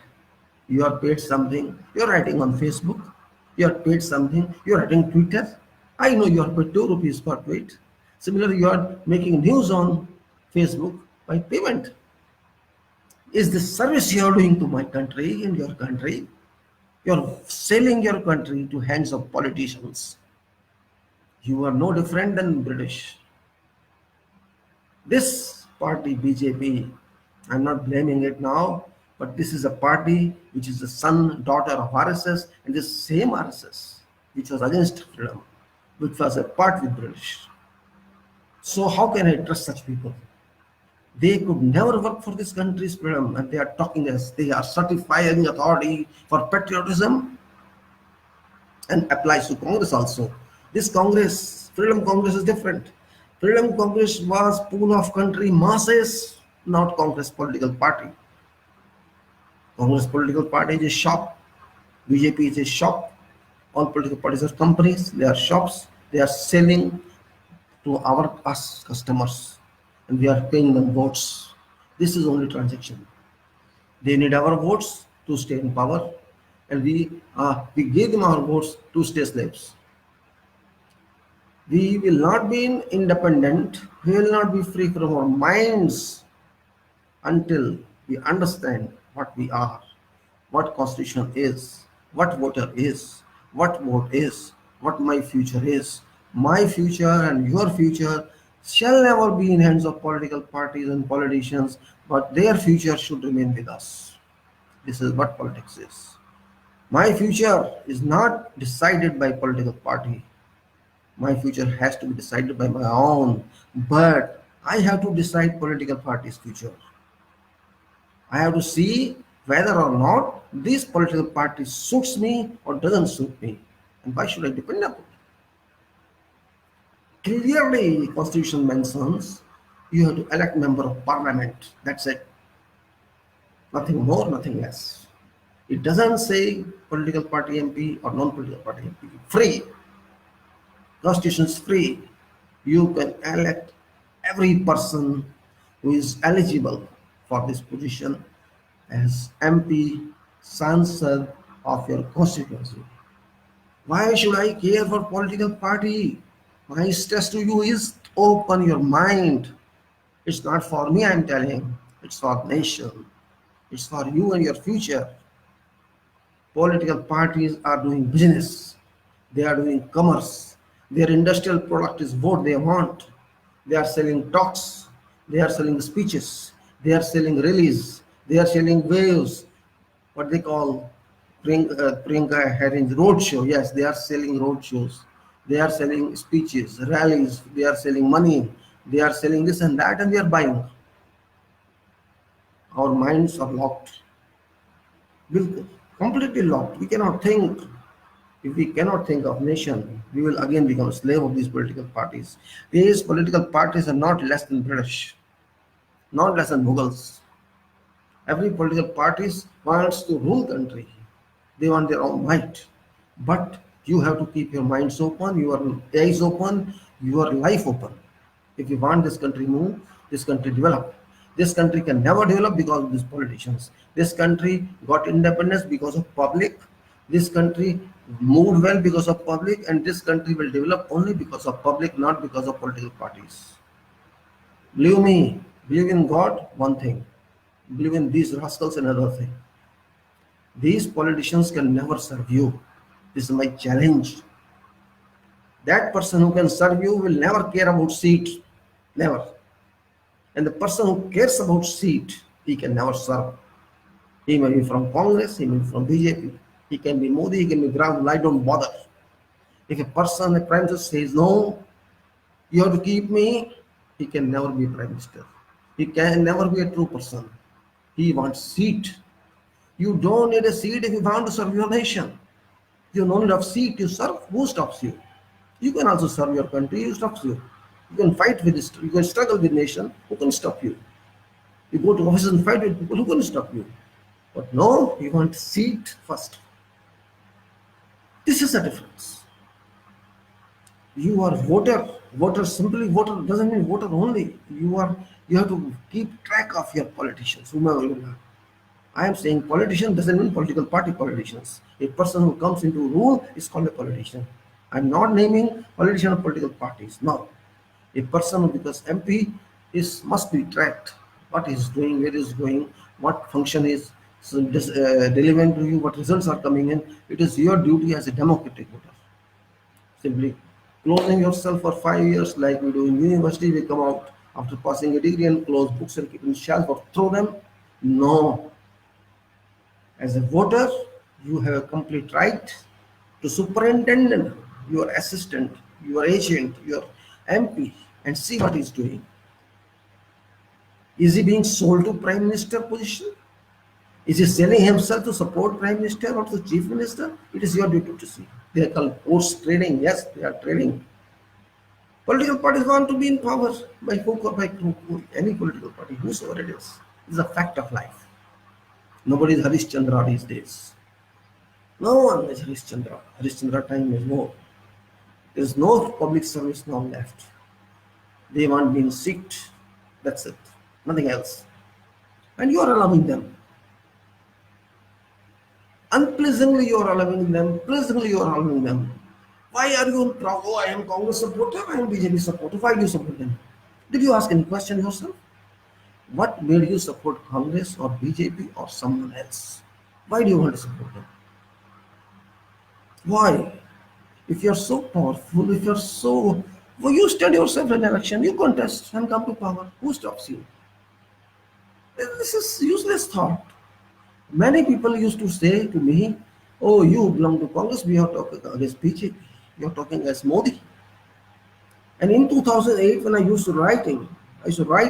You are paid something. You are writing on Facebook. You are paid something. You are writing Twitter. I know you are paid 2 rupees per tweet. Similarly, you are making news on Facebook by payment. Is this service you are doing to my country and your country? You are selling your country to hands of politicians. You are no different than British. This party, BJP, I'm not blaming it now, but this is a party which is the son, daughter of RSS, and this same RSS, which was against freedom, which was a part with British. So how can I trust such people? They could never work for this country's freedom, and they are talking as they are certifying authority for patriotism, and applies to Congress also. This Congress, Freedom Congress, is different. Freedom Congress was pool of country masses, not Congress political party. Congress political party is a shop. BJP is a shop. All political parties are companies. They are shops. They are selling to us customers, and we are paying them votes. This is only transaction. They need our votes to stay in power, and we gave them our votes to stay slaves. We will not be independent. We will not be free from our minds until we understand what we are, what constitution is, what voter is, what vote is, what my future is. My future and your future shall never be in hands of political parties and politicians, but their future should remain with us. This is what politics is. My future is not decided by political party. My future has to be decided by my own, but I have to decide political party's future. I have to see whether or not this political party suits me or doesn't suit me. And why should I depend upon it? Clearly, Constitution mentions you have to elect member of parliament. That's it. Nothing more, nothing less. It doesn't say political party MP or non-political party MP. Free. Constitution is free. You can elect every person who is eligible for this position as MP, Sansad of your constituency. Why should I care for political party? My stress to you is open your mind. It's not for me, I'm telling. It's for nation. It's for you and your future. Political parties are doing business. They are doing commerce. Their industrial product is what they want. They are selling talks. They are selling speeches. They are selling rallies. They are selling waves. What they call Priyanka Herring's roadshow. Yes, they are selling roadshows. They are selling speeches, rallies. They are selling money. They are selling this and that, and they are buying. Our minds are locked. Bilkul, completely locked. We cannot think. If we cannot think of nation, we will again become a slave of these political parties. These political parties are not less than British, not less than Mughals. Every political party wants to rule country. They want their own might. But you have to keep your minds open, your eyes open, your life open. If you want this country move, this country develop. This country can never develop because of these politicians. This country got independence because of public. This country moved well because of public, and this country will develop only because of public, not because of political parties. Believe me, believe in God, one thing. Believe in these rascals, another thing. These politicians can never serve you. This is my challenge. That person who can serve you will never care about seat. Never. And the person who cares about seat, he can never serve. He may be from Congress, he may be from BJP. He can be Modi, he can be Rahul. I don't bother. If a person, a prime minister says, no, you have to keep me, he can never be a prime minister. He can never be a true person. He wants seat. You don't need a seat if you want to serve your nation. You don't need a seat, you serve. Who stops you? You can also serve your country. Who stops you? You can fight with this. You can struggle with nation. Who can stop you? You go to offices and fight with people. Who can stop you? But no, you want seat first. This is the difference. You are voter. Voter, simply voter doesn't mean voter only. You have to keep track of your politicians, whomever you are. I am saying politician doesn't mean political party politicians. A person who comes into rule is called a politician. I'm not naming politician or political parties. No. A person who becomes MP must be tracked. What he's doing, where he's going, what function is delivering to you, what results are coming in. It is your duty as a democratic voter. Simply closing yourself for 5 years like we do in university, we come out after passing a degree and close books and keep in shelf or throw them. No. As a voter, you have a complete right to superintend your assistant, your agent, your MP, and see what he's doing. Is he being sold to prime minister position? Is he selling himself to support prime minister or to chief minister? It is your duty to see. They are called horse trading. Yes, they are trading. Political parties want to be in power by hook or by crook. Any political party, whosoever it is. It is a fact of life. Nobody is Harishchandra these days. No one is Harishchandra. Harishchandra time is more. There is no public service now left. They want being seat. That's it. Nothing else. And you are allowing them. Unpleasantly you are allowing them. Pleasantly you are allowing them. Why are you proud? Oh, I am Congress supporter, I am BJP supporter. Why do you support them? Did you ask any question yourself? What made you support Congress or BJP or someone else? Why do you want to support them? Why? If you're so powerful, if you're so, well, you stand yourself in an election, you contest and come to power. Who stops you? This is useless thought. Many people used to say to me, "Oh, you belong to Congress, we are talking against BJP. You're talking against Modi." And in 2008, when I used to write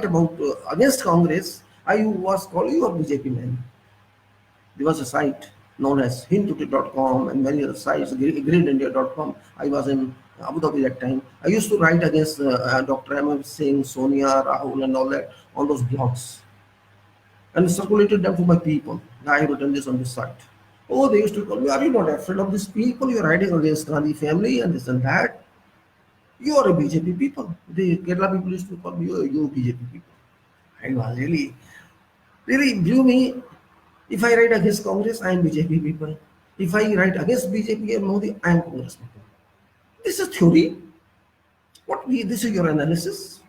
about against Congress, I was calling you a BJP man. There was a site known as hinduti.com and many other sites, greenindia.com. I was in Abu Dhabi that time. I used to write against Dr. Ahmed Singh, Sonia, Rahul, and all that on those blogs and circulated them to my people. I have written this on this site. Oh, they used to call me, "Are you not afraid of these people? You're writing against Gandhi family and this and that. You are a BJP people." The Kerala people used to call me, "Oh, you BJP people." I was really blew me. If I write against Congress, I am BJP people. If I write against BJP and Modi, I am Congress people. This is theory. This is your analysis.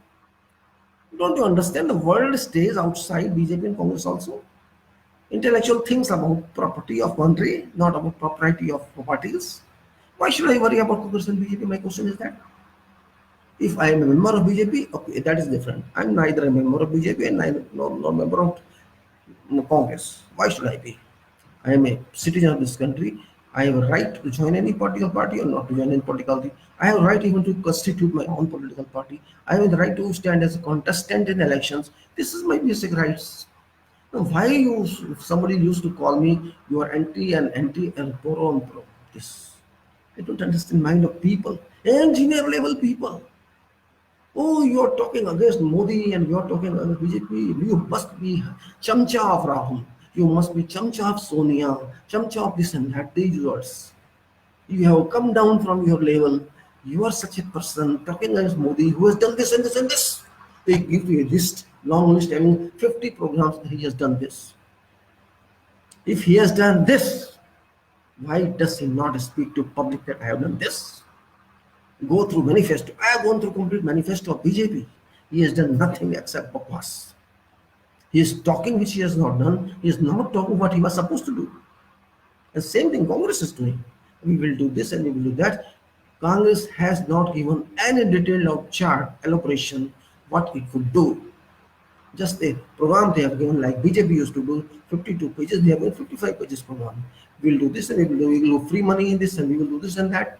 Don't you understand? The world stays outside BJP and Congress also. Intellectual things about property of country, not about propriety of parties. Why should I worry about Congress and BJP? My question is that. If I am a member of BJP, okay, that is different. I'm neither a member of BJP and neither nor member of Congress. Why should I be? I am a citizen of this country. I have a right to join any political party or not to join any political party. I have a right even to constitute my own political party. I have the right to stand as a contestant in elections. This is my basic rights. Now, why you? If somebody used to call me, "You are anti and pro and pro." This I don't understand mind of people, engineer level people. Oh, you are talking against Modi and you are talking against BJP. You must be chamcha of Rahul. You must be chamcha of Sonia, chamcha of this and that. These words. You have come down from your level. You are such a person talking against Modi who has done this and this and this. They give you a list, long list, having 50 programs that he has done this. If he has done this, why does he not speak to public that I have done this? Go through manifesto. I have gone through complete manifesto of BJP. He has done nothing except bakwas. He is talking which he has not done. He is not talking what he was supposed to do. And same thing Congress is doing. We will do this and we will do that. Congress has not given any detailed out chart, elaboration, what it could do. Just a program they have given, like BJP used to do, 52 pages, they have given 55 pages program. We will do this and we will do free money in this and we will do this and that.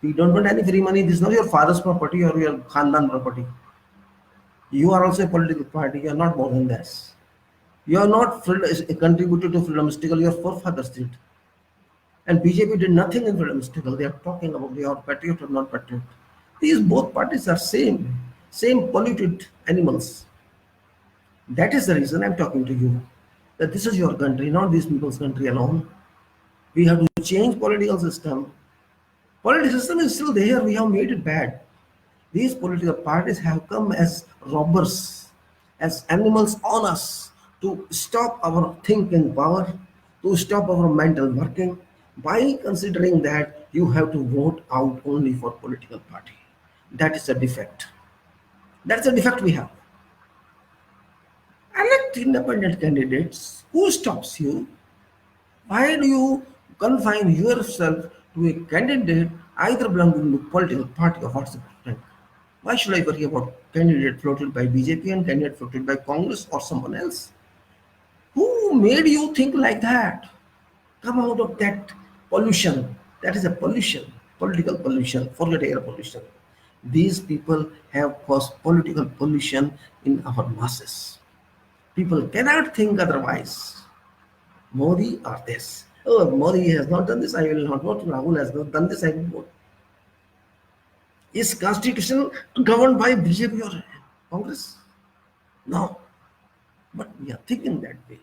We don't want any free money. This is not your father's property or your Khandan property. You are also a political party. You are not more than this. You are not a contributor to freedom struggle. Your forefathers did. And BJP did nothing in freedom struggle. They are talking about they are patriot or not patriot. These both parties are same polluted animals. That is the reason I'm talking to you. That this is your country, not these people's country alone. We have to change political system. Political system is still there. We have made it bad. These political parties have come as robbers, as animals on us to stop our thinking power, to stop our mental working by considering that you have to vote out only for political party. That is a defect. That's a defect we have. Elect independent candidates. Who stops you? Why do you confine yourself to a candidate either belonging to political party or whatsoever? Why should I worry about candidate floated by BJP and candidate floated by Congress or someone else? Who made you think like that? Come out of that pollution. That is a pollution, political pollution. Forget air pollution. These people have caused political pollution in our masses. People cannot think otherwise. Modi or this. Oh, Modi has not done this, I will not vote. Rahul has not done this, I will vote. Is Constitution governed by BJP or Congress? No. But we are thinking that way.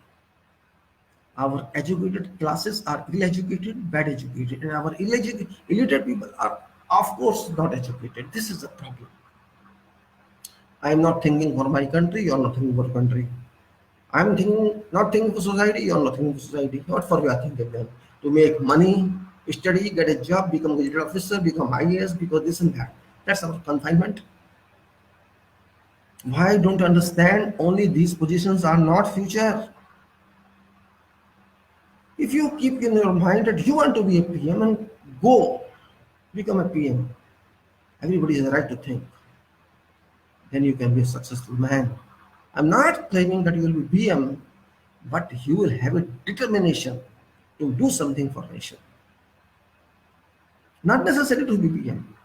Our educated classes are ill-educated, bad educated, and our illiterate people are, of course, not educated. This is the problem. I am not thinking for my country, you are not thinking for country. I am thinking, not thinking for society, you are not thinking for society. What for we are thinking then? To make money, study, get a job, become a digital officer, become IAS, because this and that. That's our confinement. Why don't you understand only these positions are not future? If you keep in your mind that you want to be a PM and go become a PM, everybody has a right to think, then you can be a successful man. I'm not claiming that you will be PM, but you will have a determination to do something for nation. Not necessary to be PM.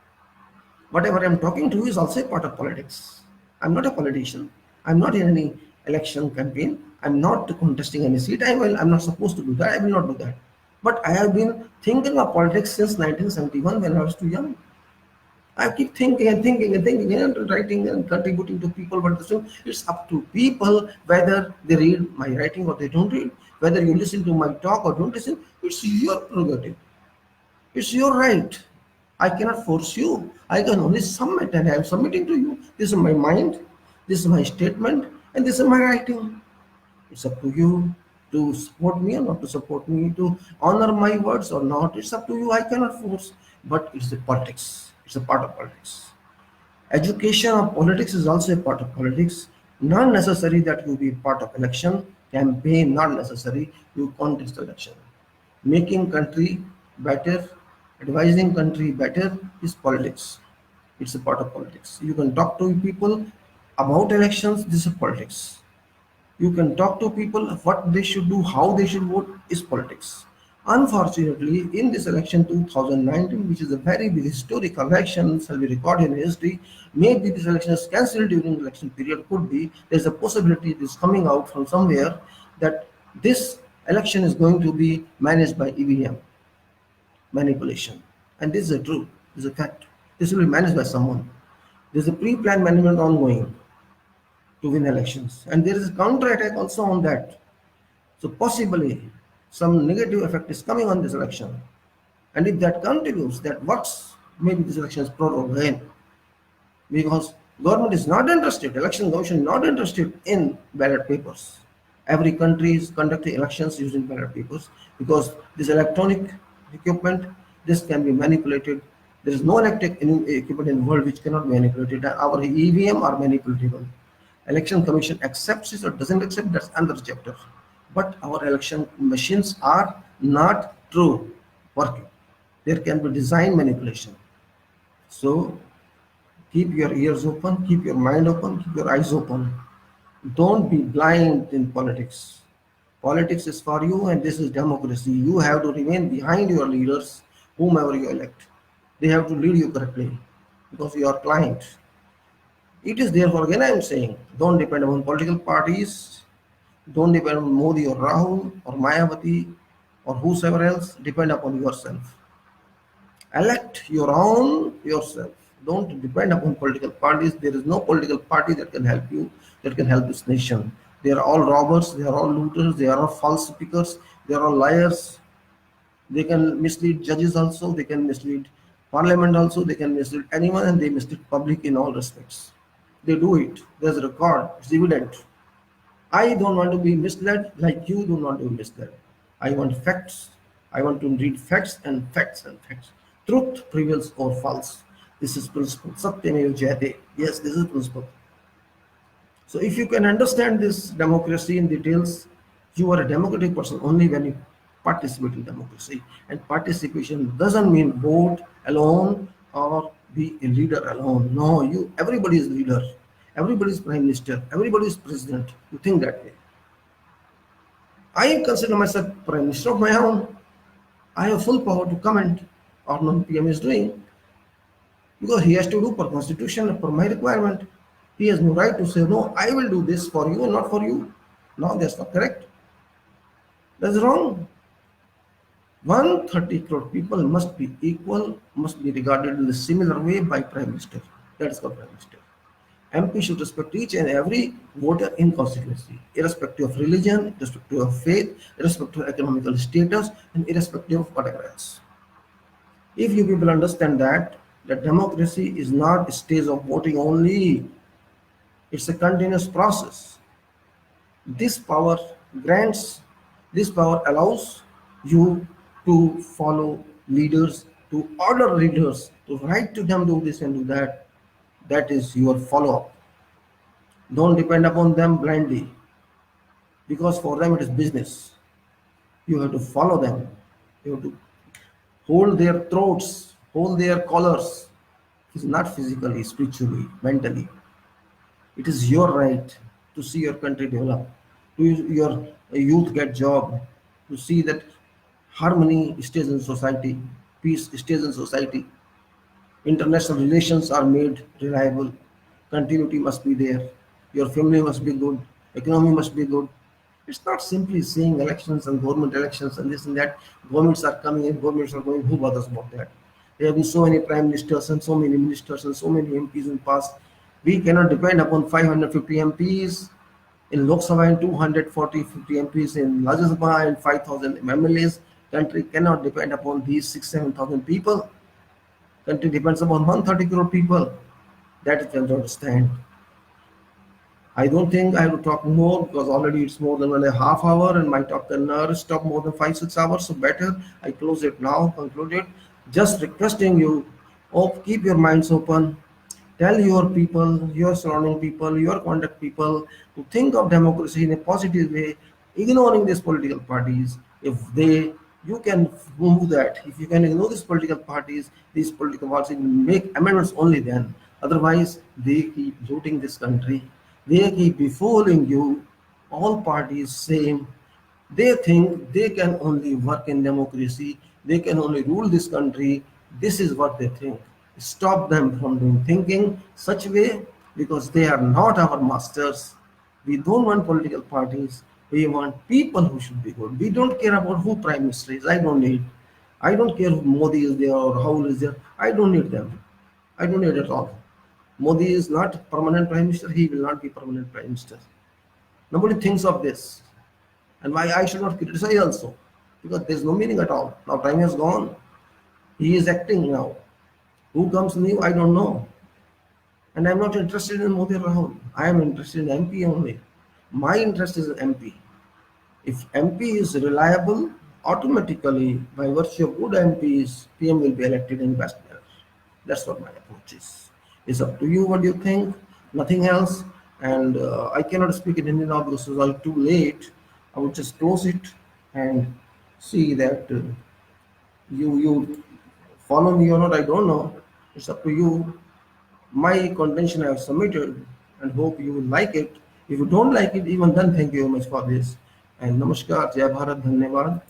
Whatever I'm talking to you is also a part of politics. I'm not a politician. I'm not in any election campaign. I'm not contesting any seat. I'm not supposed to do that. I will not do that. But I have been thinking of politics since 1971 when I was too young. I keep thinking and thinking and thinking and writing and contributing to people. But it's up to people whether they read my writing or they don't read, whether you listen to my talk or don't listen. It's your prerogative. It's your right. I cannot force you. I can only submit, and I am submitting to you. This is my mind, this is my statement, and this is my writing. It's up to you to support me or not to support me, to honor my words or not. It's up to you. I cannot force. But it's a politics. It's a part of politics. Education of politics is also a part of politics. Not necessary that you be part of election campaign. Not necessary you contest election. Making country better, advising country better is politics. It's a part of politics. You can talk to people about elections. This is politics. You can talk to people what they should do, how they should vote is politics. Unfortunately, in this election 2019, which is a very big historical election, shall be recorded in history, maybe this election is cancelled during the election period, could be. There's a possibility it is coming out from somewhere that this election is going to be managed by EVM manipulation. And this is a truth, this is a fact. This will be managed by someone. There's a pre-planned management ongoing to win elections. And there is a counter-attack also on that. So possibly some negative effect is coming on this election. And if that continues, that works, maybe this election is prorogued again. Because government is not interested, election commission is not interested in ballot papers. Every country is conducting elections using ballot papers because this electronic equipment, this can be manipulated. There is no electric equipment in the world which cannot be manipulated. Our EVM are manipulatable. Election commission accepts it or doesn't accept, that's another chapter. But our election machines are not true working. There can be design manipulation. So keep your ears open, keep your mind open, keep your eyes open. Don't be blind in politics. Politics is for you and this is democracy. You have to remain behind your leaders, whomever you elect. They have to lead you correctly because you are client. It is therefore, again I am saying, don't depend on political parties, don't depend on Modi or Rahul or Mayawati or whosoever else, depend upon yourself. Elect your own yourself. Don't depend upon political parties. There is no political party that can help you, that can help this nation. They are all robbers, they are all looters, they are all false speakers, they are all liars. They can mislead judges also, they can mislead parliament also, they can mislead anyone, and they mislead public in all respects. They do it. There's a record, it's evident. I don't want to be misled like you don't want to be misled. I want facts. I want to read facts and facts and facts. Truth prevails over false. This is principle. Satyameva Jayate. Yes, this is principle. So if you can understand this democracy in details, you are a democratic person only when you participate in democracy. And participation doesn't mean vote alone or be a leader alone. No, everybody is leader. Everybody is prime minister. Everybody is president. You think that way. I consider myself prime minister of my own. I have full power to comment or non-PM is doing because he has to do per constitution, per my requirement. He has no right to say, no, I will do this for you and not for you. No, that's not correct. That's wrong. 130 crore people must be equal, must be regarded in a similar way by Prime Minister. That is called Prime Minister. MP should respect each and every voter in constituency, irrespective of religion, irrespective of faith, irrespective of economical status, and irrespective of whatever else. If you people understand that democracy is not a stage of voting only, it's a continuous process. This power grants, this power allows you to follow leaders, to order leaders, to write to them, do this and do that. That is your follow-up. Don't depend upon them blindly, because for them it is business. You have to follow them. You have to hold their throats, hold their collars. It's not physically, spiritually, mentally. It is your right to see your country develop, to your youth get job, to see that harmony stays in society, peace stays in society, international relations are made reliable, continuity must be there, your family must be good, economy must be good. It's not simply saying elections and government elections and this and that. Governments are coming in, governments are going. Who bothers about that? There have been so many prime ministers and so many ministers and so many MPs in the past. We cannot depend upon 550 MPs in Lok Sabha and 240 50 MPs in Rajya Sabha and 5,000 MLAs. Country cannot depend upon these 6 7,000 people. Country depends upon 130 crore people. That you can understand. I don't think I have to talk more because already it's more than 1.5 hours and my talk can never stop more than 5 6 hours. So better I close it now, conclude it. Just requesting you, oh, keep your minds open. Tell your people, your surrounding people, your contact people to think of democracy in a positive way, ignoring these political parties. If they, you can move that. If you can ignore these political parties will make amendments only then. Otherwise, they keep looting this country. They keep befooling you. All parties same. They think they can only work in democracy, they can only rule this country. This is what they think. Stop them from doing thinking such way because they are not our masters. We don't want political parties. We want people who should be good. We don't care about who prime minister is. I don't need. I don't care who Modi is there or Rahul is there. I don't need them. I don't need at all. Modi is not permanent prime minister. He will not be permanent prime minister. Nobody thinks of this. And why I should not criticize also, because there's no meaning at all. Now time has gone. He is acting now. Who comes new, I don't know. And I'm not interested in Modi or Rahul. I am interested in MP only. My interest is in MP. If MP is reliable, automatically, by virtue of good MPs, PM will be elected in best manner. That's what my approach is. It's up to you what you think, nothing else. And I cannot speak in Hindi now because it's all too late. I would just close it and see that you follow me or not. I don't know. It's up to you. My contention I have submitted and hope you will like it. If you don't like it, even then, thank you very much for this. And Namaskar, Jai Bharat, Dhanyavad.